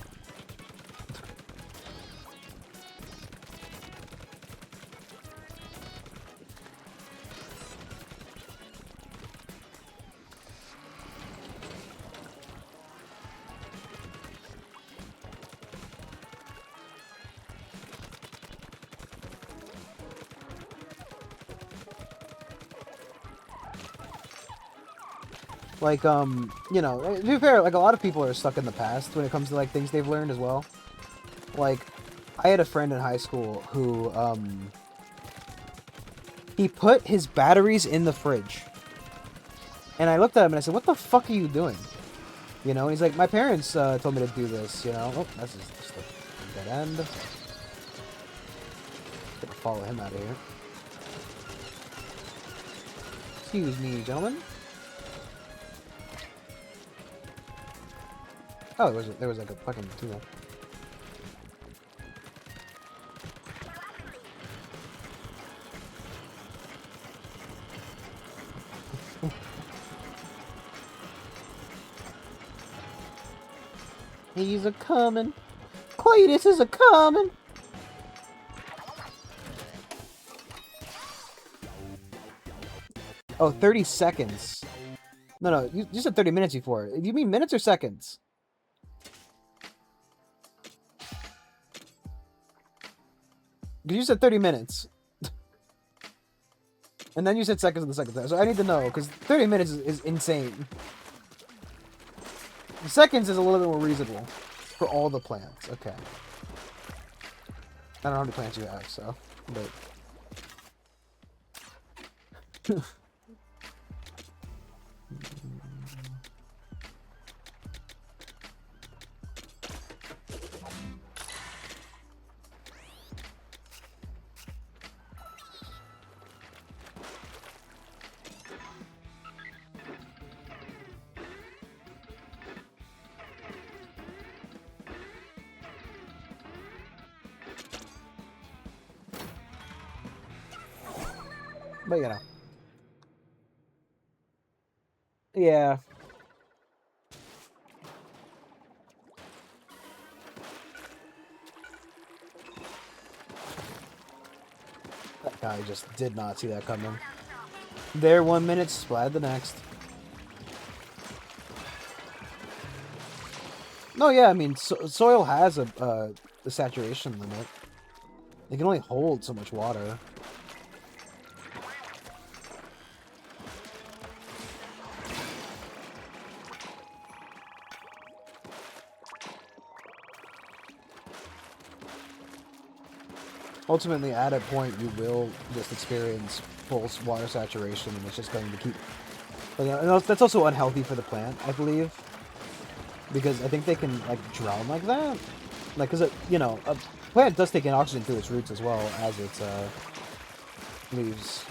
Like, you know, to be fair, like, a lot of people are stuck in the past when it comes to, like, things they've learned as well. Like, I had a friend in high school who, he put his batteries in the fridge. And I looked at him and I said, what the fuck are you doing? You know, and he's like, my parents, told me to do this, you know? Oh, that's just a dead end. Gonna follow him out of here. Excuse me, gentlemen. Oh, there was like a fucking tunnel. He's a-comin'. Cletus is a-comin'. Oh, 30 seconds. No, you said 30 minutes before. Do you mean minutes or seconds? Because you said 30 minutes. And then you said seconds in the second time. So I need to know, because 30 minutes is insane. Seconds is a little bit more reasonable. For all the plants. Okay. I don't know how many plants you have, so... But... But, you know. Yeah. That guy just did not see that coming. There 1 minute, Splat the next. No, yeah, I mean, soil has a saturation limit. It can only hold so much water. Ultimately, at a point, you will just experience full water saturation, and it's just going to keep... But, you know, that's also unhealthy for the plant, I believe. Because I think they can, like, drown like that. Like, because, you know, a plant does take in oxygen through its roots as well as its leaves.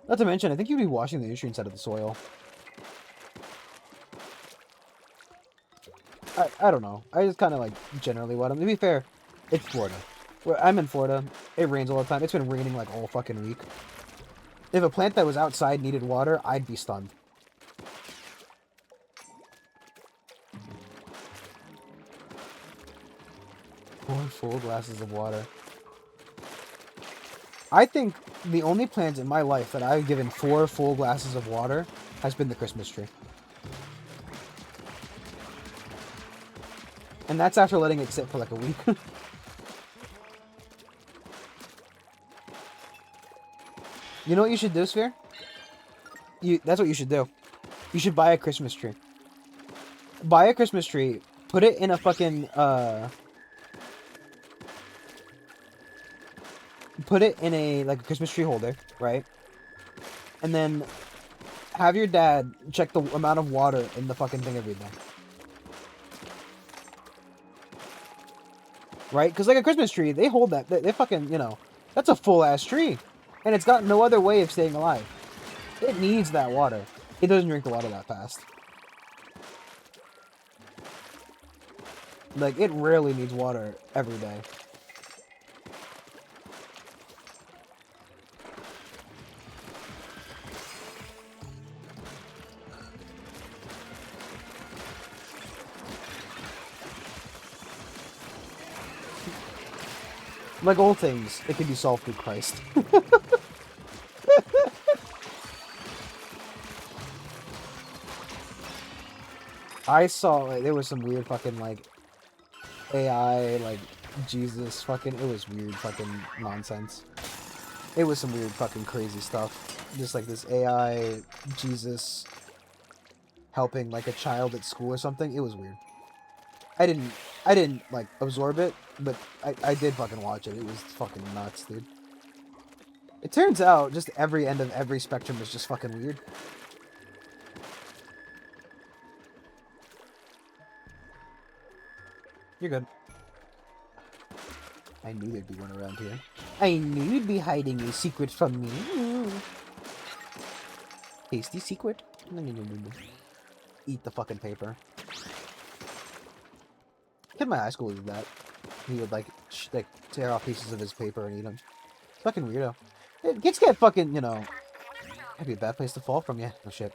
Not to mention, I think you'd be washing the nutrients out of the soil. I don't know. I just kind of like generally want them. To be fair, it's Florida. I'm in Florida. It rains all the time. It's been raining like all fucking week. If a plant that was outside needed water, I'd be stunned. 4 full glasses of water. I think the only plant in my life that I've given 4 full glasses of water has been the Christmas tree. And that's after letting it sit for like a week. You know what you should do, Sphere? That's what you should do. You should buy a Christmas tree. Buy a Christmas tree, put it in a fucking, put it in a, like, a Christmas tree holder, right? And then have your dad check the amount of water in the fucking thing every day. Right? Because, like, a Christmas tree, they hold that. They fucking, you know, that's a full-ass tree. And it's got no other way of staying alive. It needs that water. It doesn't drink the water that fast. Like, it rarely needs water every day. Like all things, it can be solved through Christ. I saw, like, there was some weird fucking, like, AI, like, Jesus fucking, it was weird fucking nonsense. It was some weird fucking crazy stuff. Just like this AI Jesus helping, like, a child at school or something. It was weird. I didn't, like, absorb it, but I did fucking watch it. It was fucking nuts, dude. It turns out just every end of every spectrum is just fucking weird. You're good. I knew there'd be one around here. I knew you'd be hiding a secret from me. Tasty secret. Eat the fucking paper. Kid in my high school did that. He would like tear off pieces of his paper and eat them. Fucking weirdo. Kids get fucking, you know. That'd be a bad place to fall from, yeah. No shit.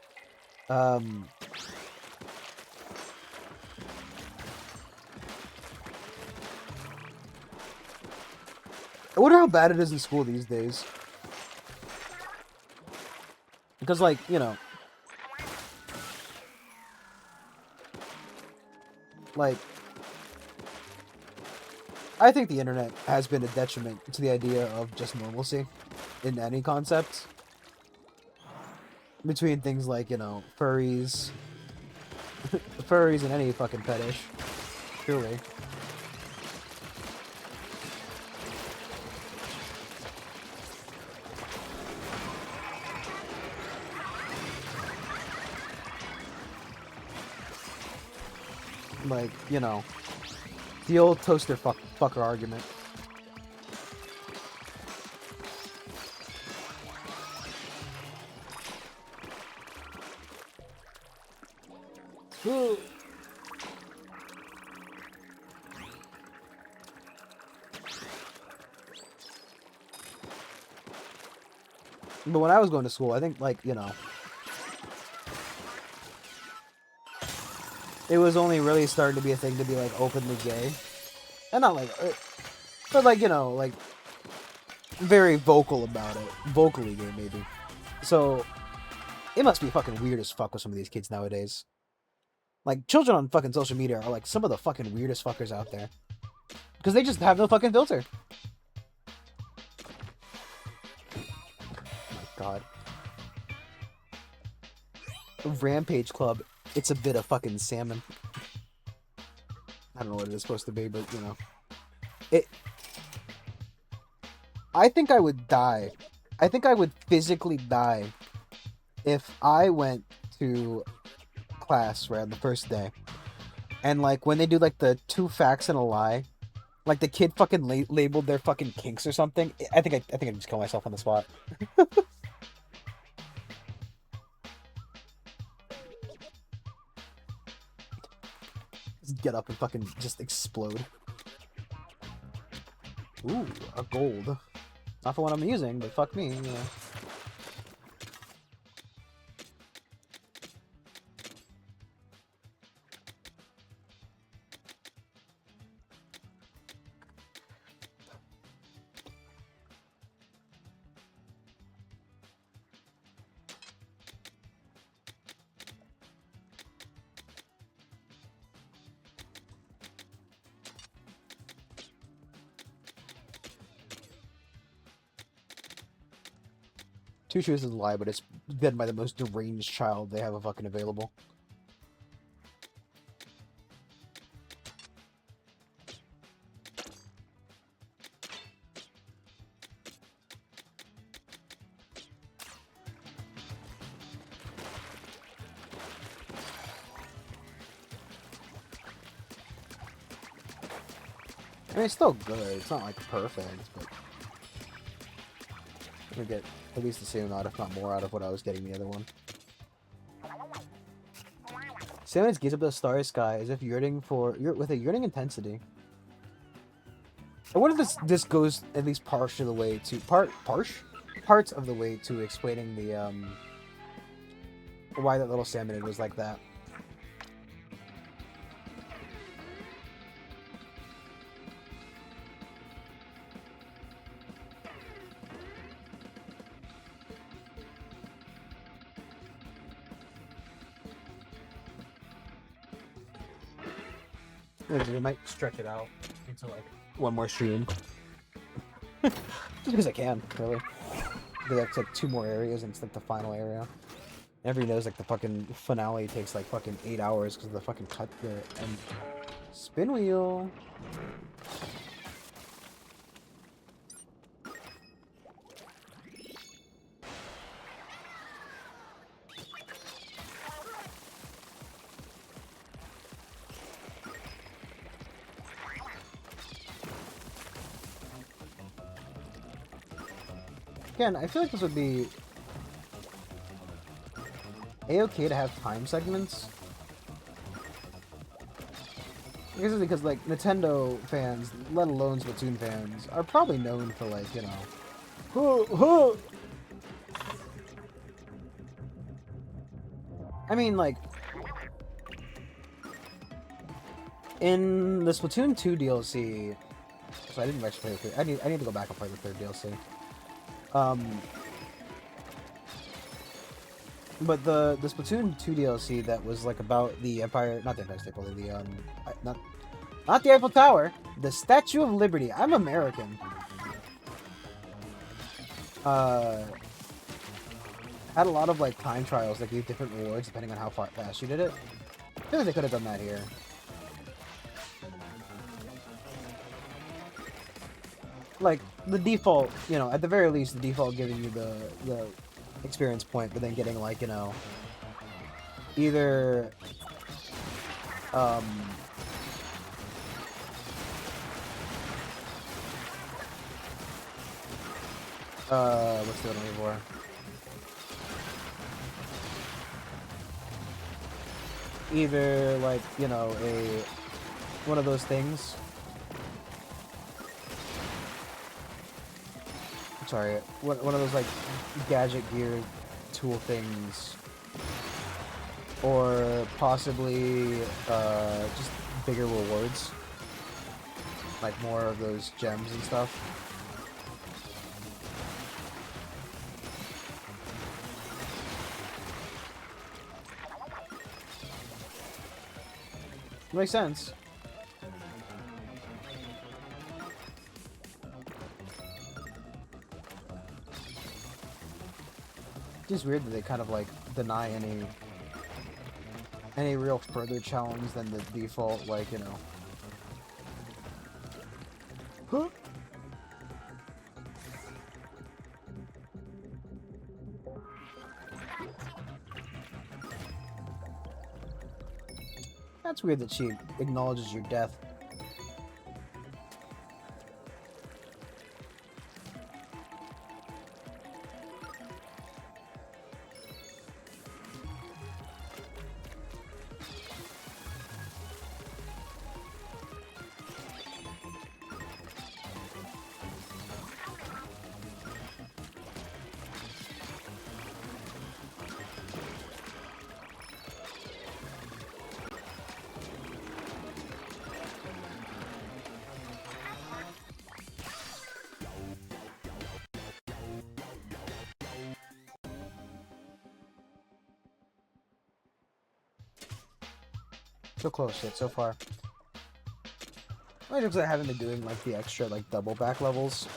I wonder how bad it is in school these days. Because, like, you know. Like, I think the internet has been a detriment to the idea of just normalcy in any concept. Between things like, you know, furries. Furries and any fucking fetish. Truly. Like, you know, the old toaster fucker argument. Ooh. But when I was going to school, I think, like, you know, it was only really starting to be a thing to be, like, openly gay. And not, like, but, like, you know, like, very vocal about it. Vocally gay, maybe. So, it must be fucking weird as fuck with some of these kids nowadays. Like, children on fucking social media are, like, some of the fucking weirdest fuckers out there. Because they just have no fucking filter. Oh my god. Rampage Club. It's a bit of fucking salmon. I don't know what it is supposed to be, but, you know. I think I would die. I think I would physically die if I went to class, right, on the first day. And, like, when they do, like, the 2 facts and a lie, like, the kid fucking labeled their fucking kinks or something. I think I'd just kill myself on the spot. Just get up and fucking just explode. Ooh, a gold. Not for what I'm using, but fuck me, yeah. Two shoes is a lie, but it's been by the most deranged child they have fucking available. I mean, it's still good. It's not like perfect, but I'm gonna get at least the same amount, if not more, out of what I was getting the other one. Samus gaze up at the starry sky as if yearning with a yearning intensity. I wonder if this goes at least parts of the way to parts of the way to explaining the why that little salmon was like that. We might stretch it out into like one more stream. Just because I can, really. Because that's like 2 more areas and it's like the final area. Everybody knows like the fucking finale takes like fucking 8 hours because of the fucking cut there. And spin wheel. Again, I feel like this would be a-okay to have time segments. I guess it's because like Nintendo fans, let alone Splatoon fans, are probably known for like, you know, I mean, like, in the Splatoon 2 DLC, so I didn't actually play the third, I need to go back and play the third DLC. But the Splatoon 2 DLC that was like about the Empire, not the Empire State Building, the not the Eiffel Tower, the Statue of Liberty. I'm American. Had a lot of like time trials that gave different rewards depending on how fast you did it. I feel like they could have done that here. Like the default, you know, at the very least, the default giving you the experience point, but then getting like, you know, either what's the other one for? Either like, you know, one of those things. Sorry, one of those like gadget gear tool things, or possibly just bigger rewards, like more of those gems and stuff. Makes sense. It's just weird that they kind of like deny any real further challenge than the default, like, you know. Huh? That's weird that she acknowledges your death. So close yet so far. I just I haven't been doing like the extra like double back levels.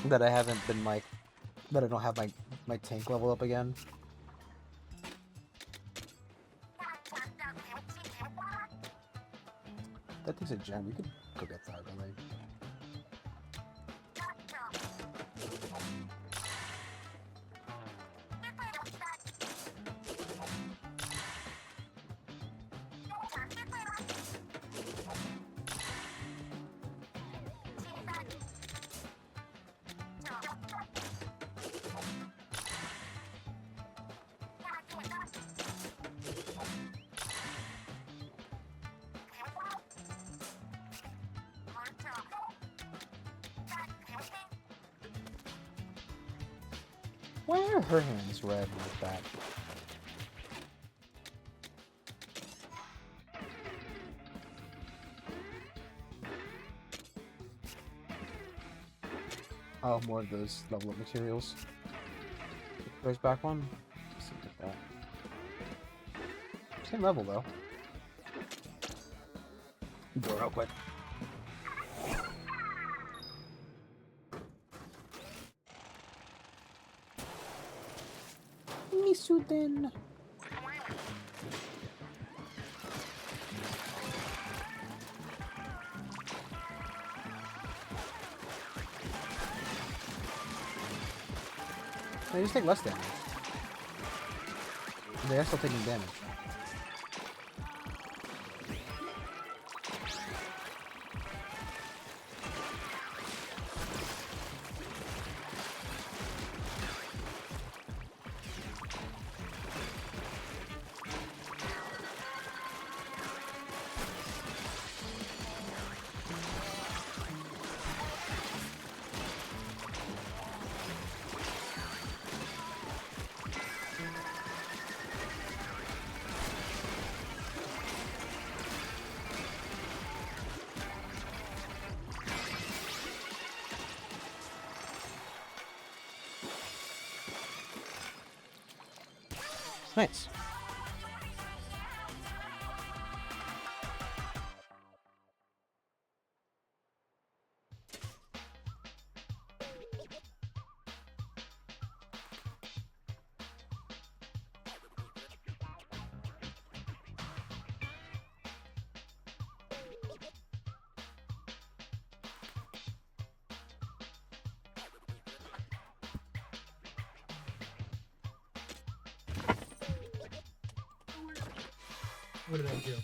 that I haven't been like that I don't have my tank level up again. That thing's a gem. We could go get that, really. Why are her hands red like that? Oh, more of those level up materials. Where's back one? Something like that. Same level though. Go real quick. Misuden. They just take less damage. They are still taking damage. Nice.
What did I do?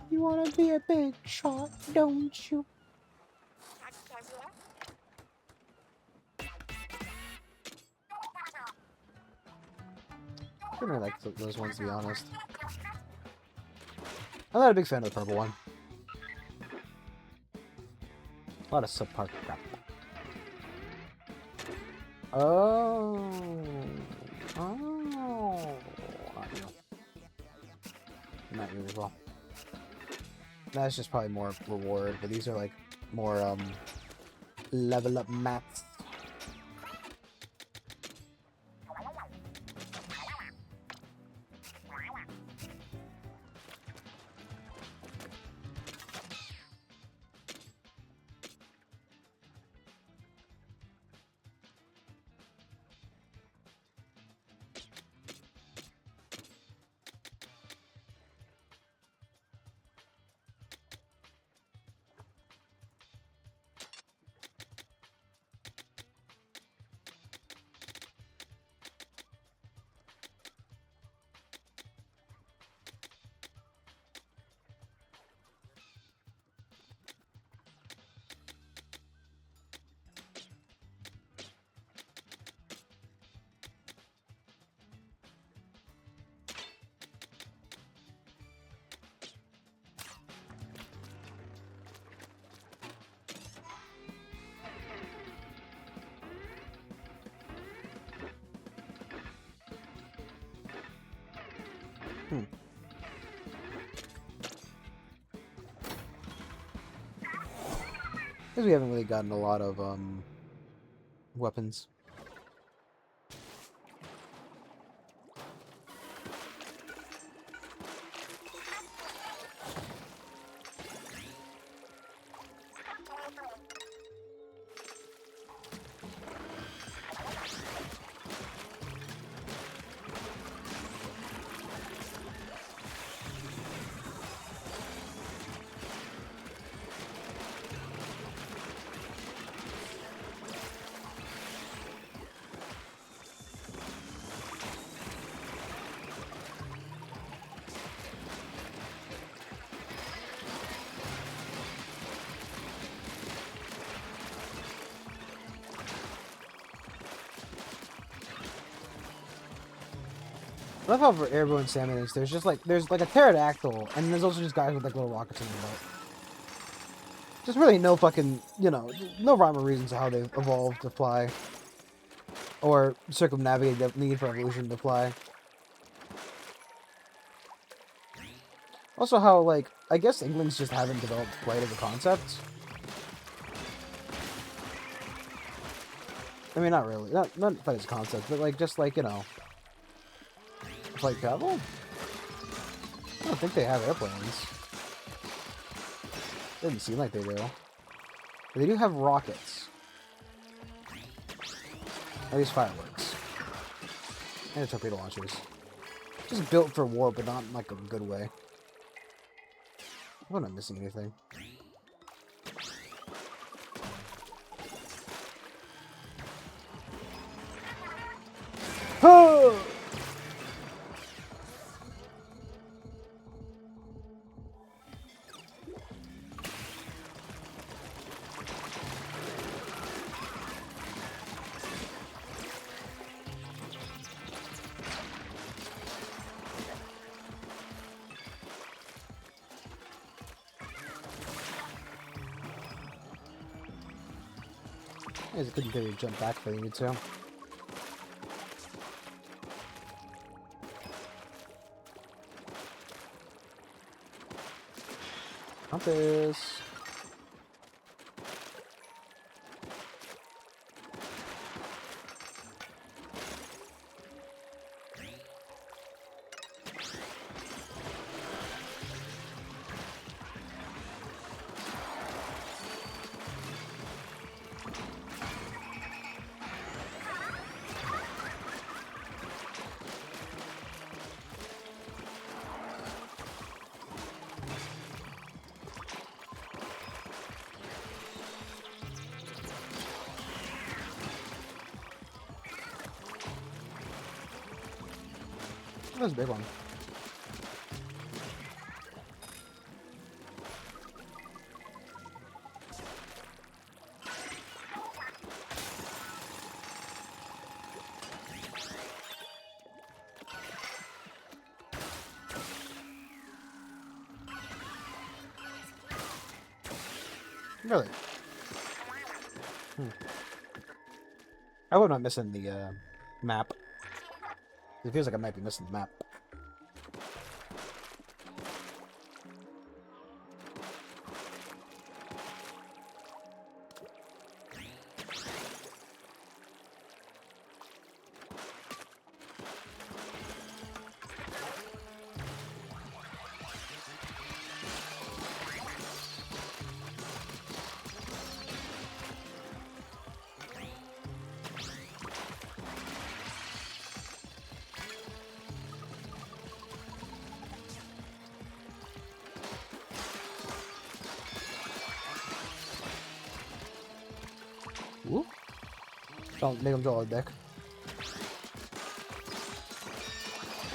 You wanna be a big shot, don't you? I really like those ones, to be honest. I'm not a big fan of the purple one. A lot of subpar crap. Oh. Oh. Not you. Not you as well. That's just probably more reward, but these are like more level up mats. Hmm. Because we haven't really gotten a lot of weapons. I love how for airborne salmon there's like a pterodactyl, and there's also just guys with like little rockets in their butt. Just really no fucking, no rhyme or reason to how they evolved to fly. Or circumnavigate the need for evolution to fly. Also how, like, I guess Inklings just haven't developed flight as a concept. I mean, not really. Not flight as a concept, but like, just like, flight travel? I don't think they have airplanes. Doesn't seem like they do. But they do have rockets. At least fireworks. And torpedo launchers. Just built for war, but not in like a good way. I'm not missing anything. Oh! I guess I couldn't really jump back if I needed to. Compass. That was a big one. Really? I hope I'm not missing the map. It feels like I might be missing the map. Ooh. Don't make them draw a deck.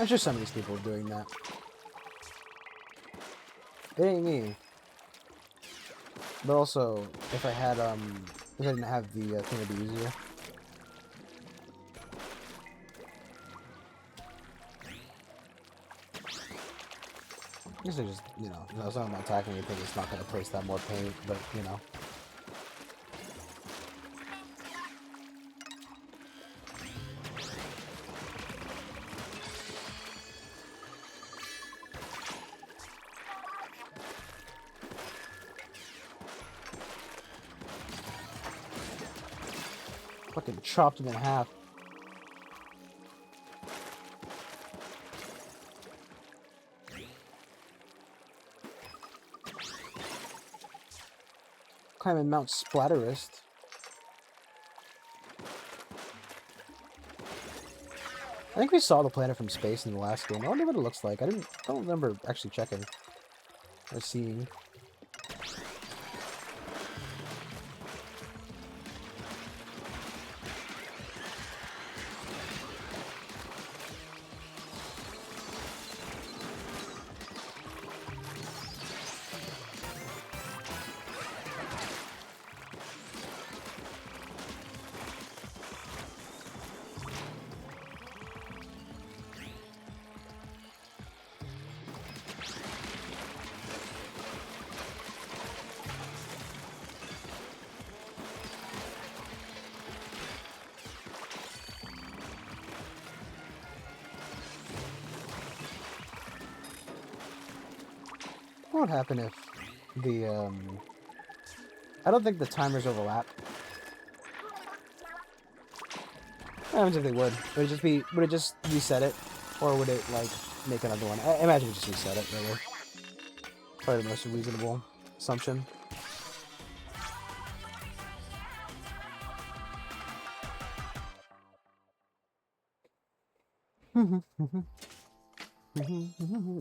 I'm sure some of these people are doing that. It ain't me. But also, if I had, if I didn't have the thing, it'd be easier. I guess I just, as long as I'm not attacking anything, it's not going to place that more paint, but, Fucking chopped him in half. Climbing Mount Splatterist. I think we saw the planet from space in the last game. I wonder what it looks like. I don't remember actually checking or seeing. What would happen if the I don't think the timers overlap. What happens if they would? Would it just reset it? Or would it like make another one? I imagine it just reset it, really. Probably the most reasonable assumption.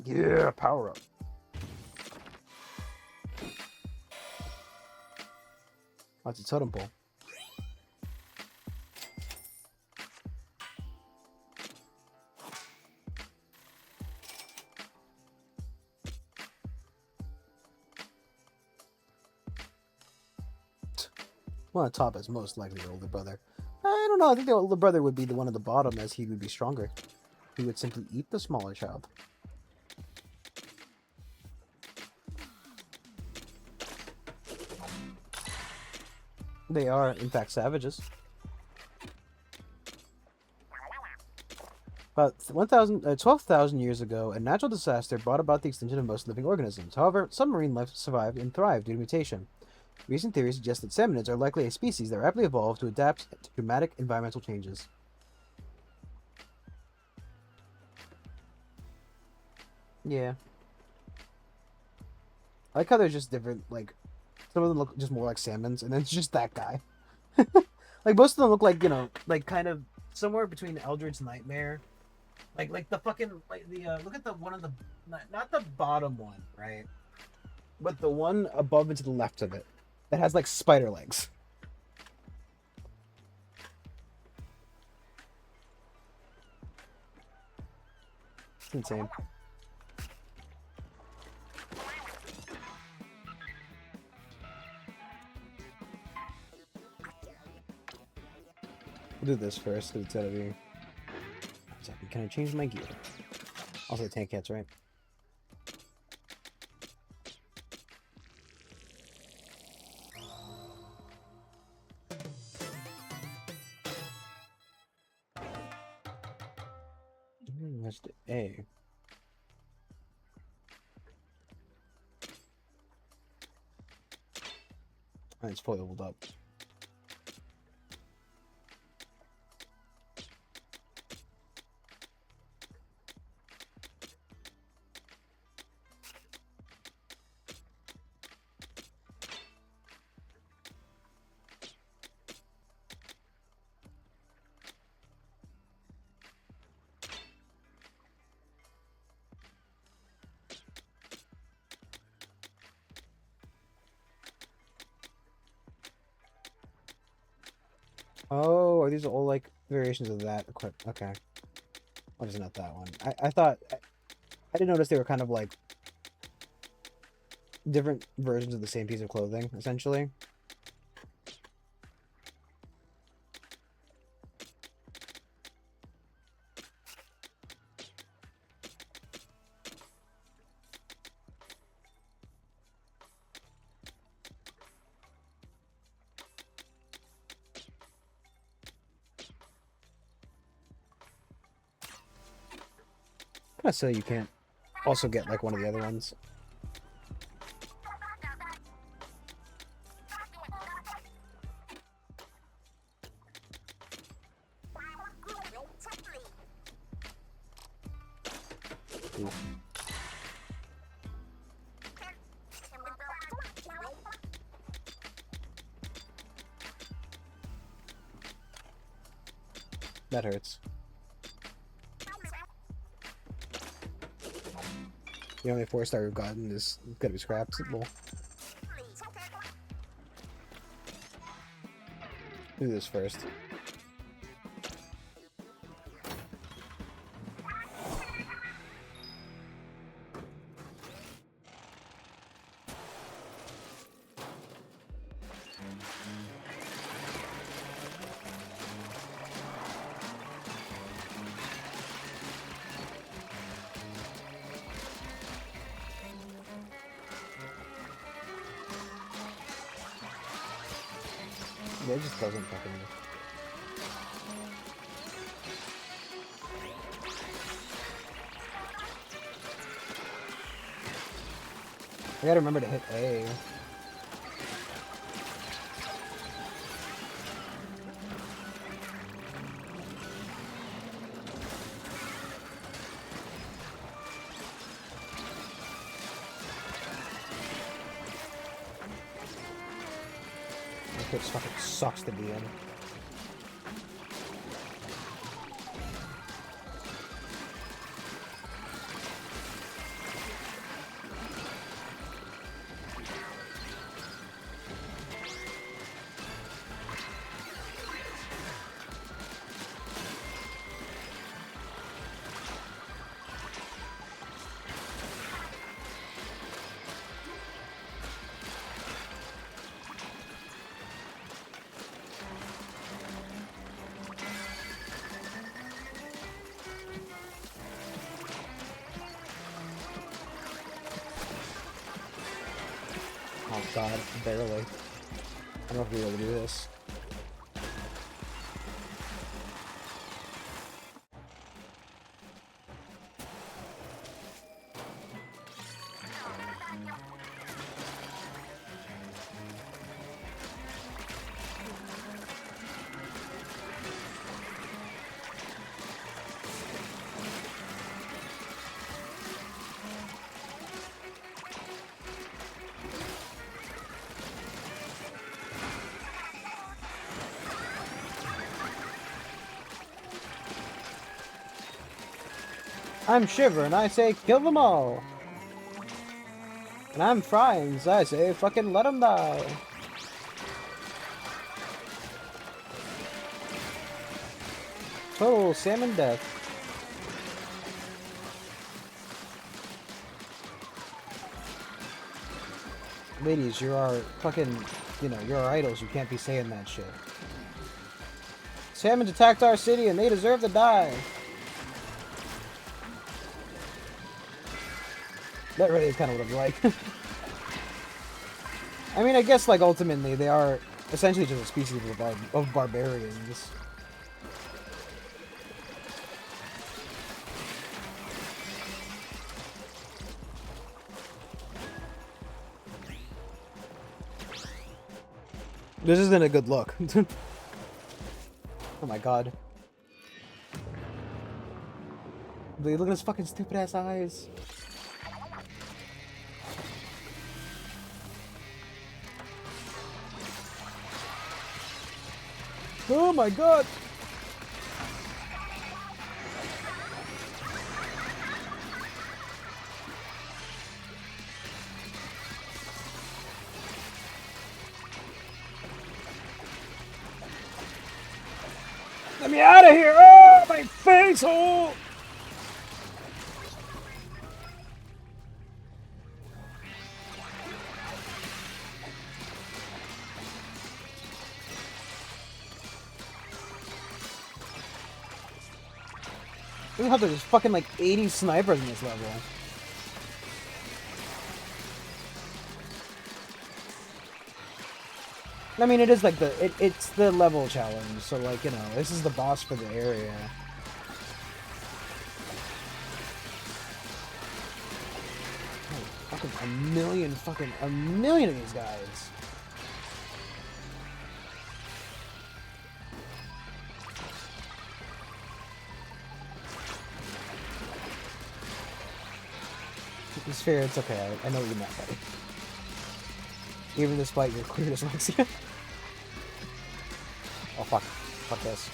Yeah, power up. That's a totem pole. One on top is most likely the older brother. I don't know. I think the older brother would be the one at the bottom, as he would be stronger. He would simply eat the smaller child. They are, in fact, savages. About 12,000 years ago, a natural disaster brought about the extinction of most living organisms. However, some marine life survived and thrived due to mutation. Recent theories suggest that salmonids are likely a species that rapidly evolved to adapt to dramatic environmental changes. Yeah. I like how they're just different, like, some of them look just more like salmons, and then it's just that guy. Like, most of them look like, you know, like, kind of somewhere between Eldritch Nightmare. Like the fucking, like, the, look at the one of the, not the bottom one, right? But the one above and to the left of it. That has, like, spider legs. It's insane. We'll do this first, because it's gotta be... Second, can I change my gear? Also, tank cats, right? That's the A. And it's foiled up. Oh, these are all like variations of that equip. Okay. What is not that one? I thought I didn't notice they were kind of like different versions of the same piece of clothing, essentially. Kind of silly you can't also get like one of the other ones. Ooh. That hurts. The only 4-star we've gotten is gonna be scrapped. Well, do this first. Yeah, it just doesn't fucking. I gotta remember to hit A. It fucking sucks to be in. Oh god, barely. I don't know if we'll be able to do this. I'm Shiver, and I say kill them all. And I'm Frying, so I say fucking let them die. Total salmon death. Ladies, you're our fucking, you know, you're our idols. You can't be saying that shit. Salmons attacked our city, and they deserve to die. That really is kind of what I'm like. I mean, I guess, like, ultimately, they are essentially just a species of barbarians. This isn't a good look. Oh my god. Dude, look at his fucking stupid ass eyes. Oh my god! Let me out of here! Oh, my face hole! Look how there's fucking like 80 snipers in this level. I mean, it is like it's the level challenge, so like, you know, this is the boss for the area. Oh, fucking a million of these guys. It's fair, it's okay. I know what you meant, buddy. Even despite your clear dyslexia. Oh, fuck. Fuck this.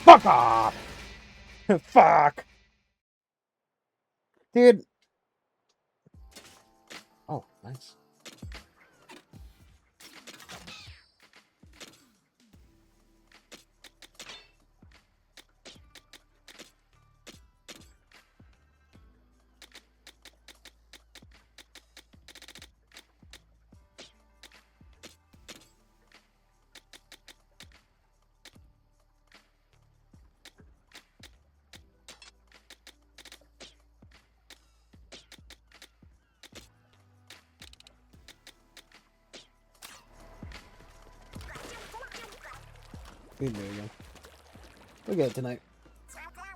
Fuck off! Fuck! Dude. Oh, nice. We can do it again. We'll get it tonight.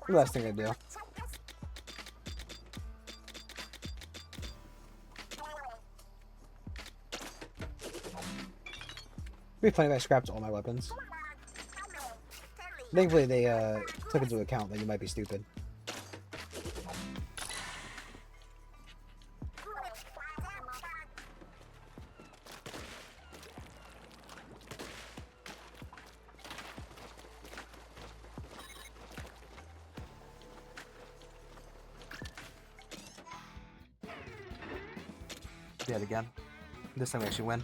The last thing I do. It'd be funny if I scrapped all my weapons. Thankfully, they took into account that you might be stupid. Yet again. This time we actually win.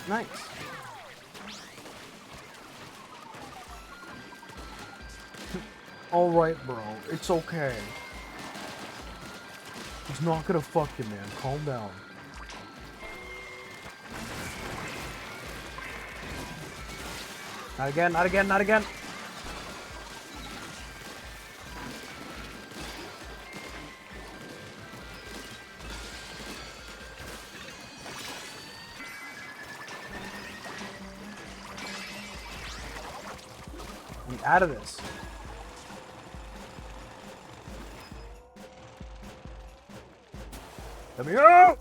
Nice. Alright, bro. It's okay. He's not gonna fuck you, man. Calm down. Not again, not again, not again. I'm out of this. Let me out!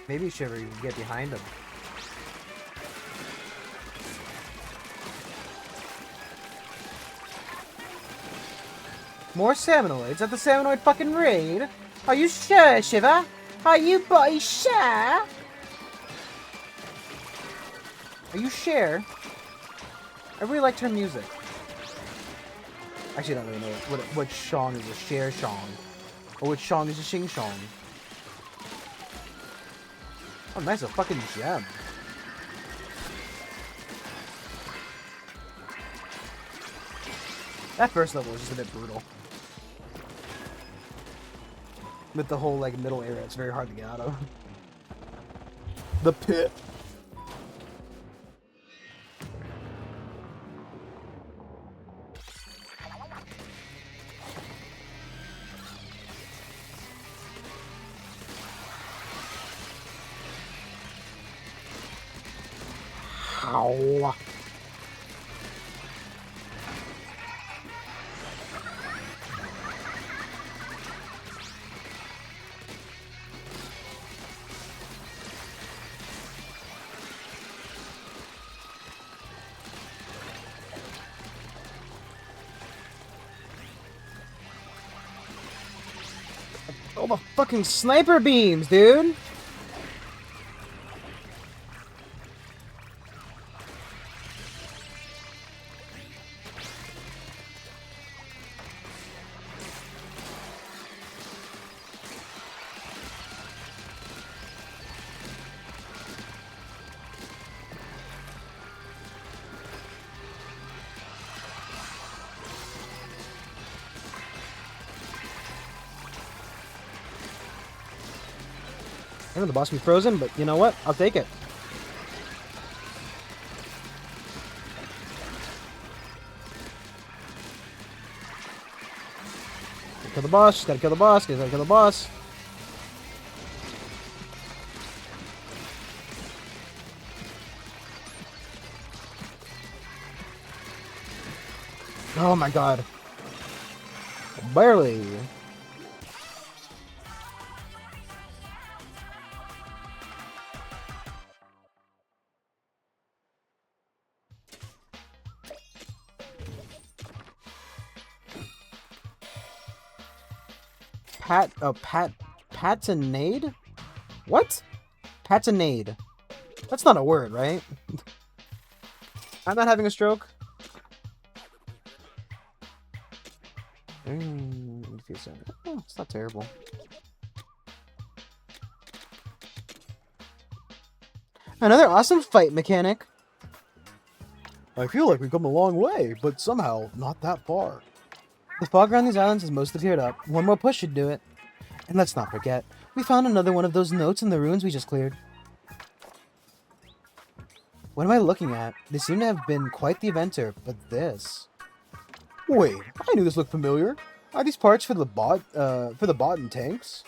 Maybe Shiver, you can get behind him. More Salmonoids at the Salmonoid fucking raid? Are you sure, Shiver? Are you boy sure? Are you sure? I really liked her music. Actually, I don't really know what song is a share song. Or which song is a shing song. Oh, nice, a fucking gem. That first level was just a bit brutal. With the whole, like, middle area, it's very hard to get out of. The pit. Ow. All the fucking sniper beams, dude! I know the boss can be frozen, but you know what? I'll take it. Kill the boss, gotta kill the boss, gotta kill the boss. Oh my god. Barely. Patinade? What? Patinade. That's not a word, right? I'm not having a stroke. Oh, it's not terrible. Another awesome fight mechanic. I feel like we've come a long way, but somehow not that far. The fog around these islands has mostly cleared up. One more push should do it. And let's not forget, we found another one of those notes in the ruins we just cleared. What am I looking at? They seem to have been quite the inventor, but this... Wait, I knew this looked familiar. Are these parts for the bot and tanks?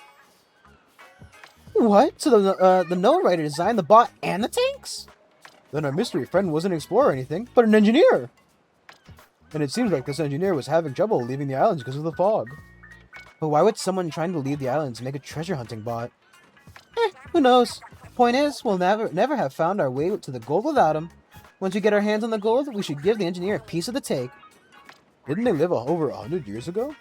What? So the note writer designed the bot and the tanks? Then our mystery friend wasn't an explorer or anything, but an engineer! And it seems like this engineer was having trouble leaving the islands because of the fog. But why would someone trying to leave the islands make a treasure hunting bot? Who knows? Point is, we'll never have found our way to the gold without him. Once we get our hands on the gold, we should give the engineer a piece of the take. Didn't they live over 100 years ago?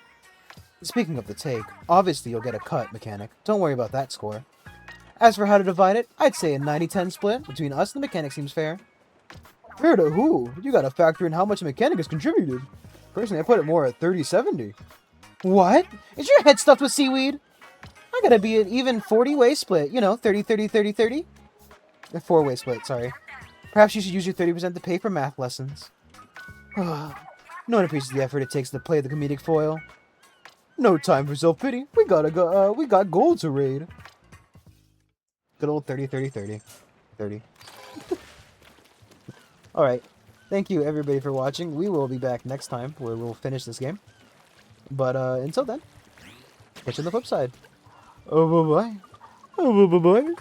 Speaking of the take, obviously you'll get a cut, mechanic. Don't worry about that score. As for how to divide it, I'd say a 90-10 split between us and the mechanic seems fair. Fair to who? You gotta factor in how much a mechanic has contributed. Personally, I put it more at 30-70. What? Is your head stuffed with seaweed? I gotta be an even 40-way split. You know, 30-30-30-30. A 4-way split, sorry. Perhaps you should use your 30% to pay for math lessons. No one appreciates the effort it takes to play the comedic foil. No time for self-pity. We got gold to raid. Good old 30-30-30. 30. Alright. Thank you, everybody, for watching. We will be back next time, where we'll finish this game. But, until then, catch you on the flip side. Oh, bye-bye. Oh, bye-bye.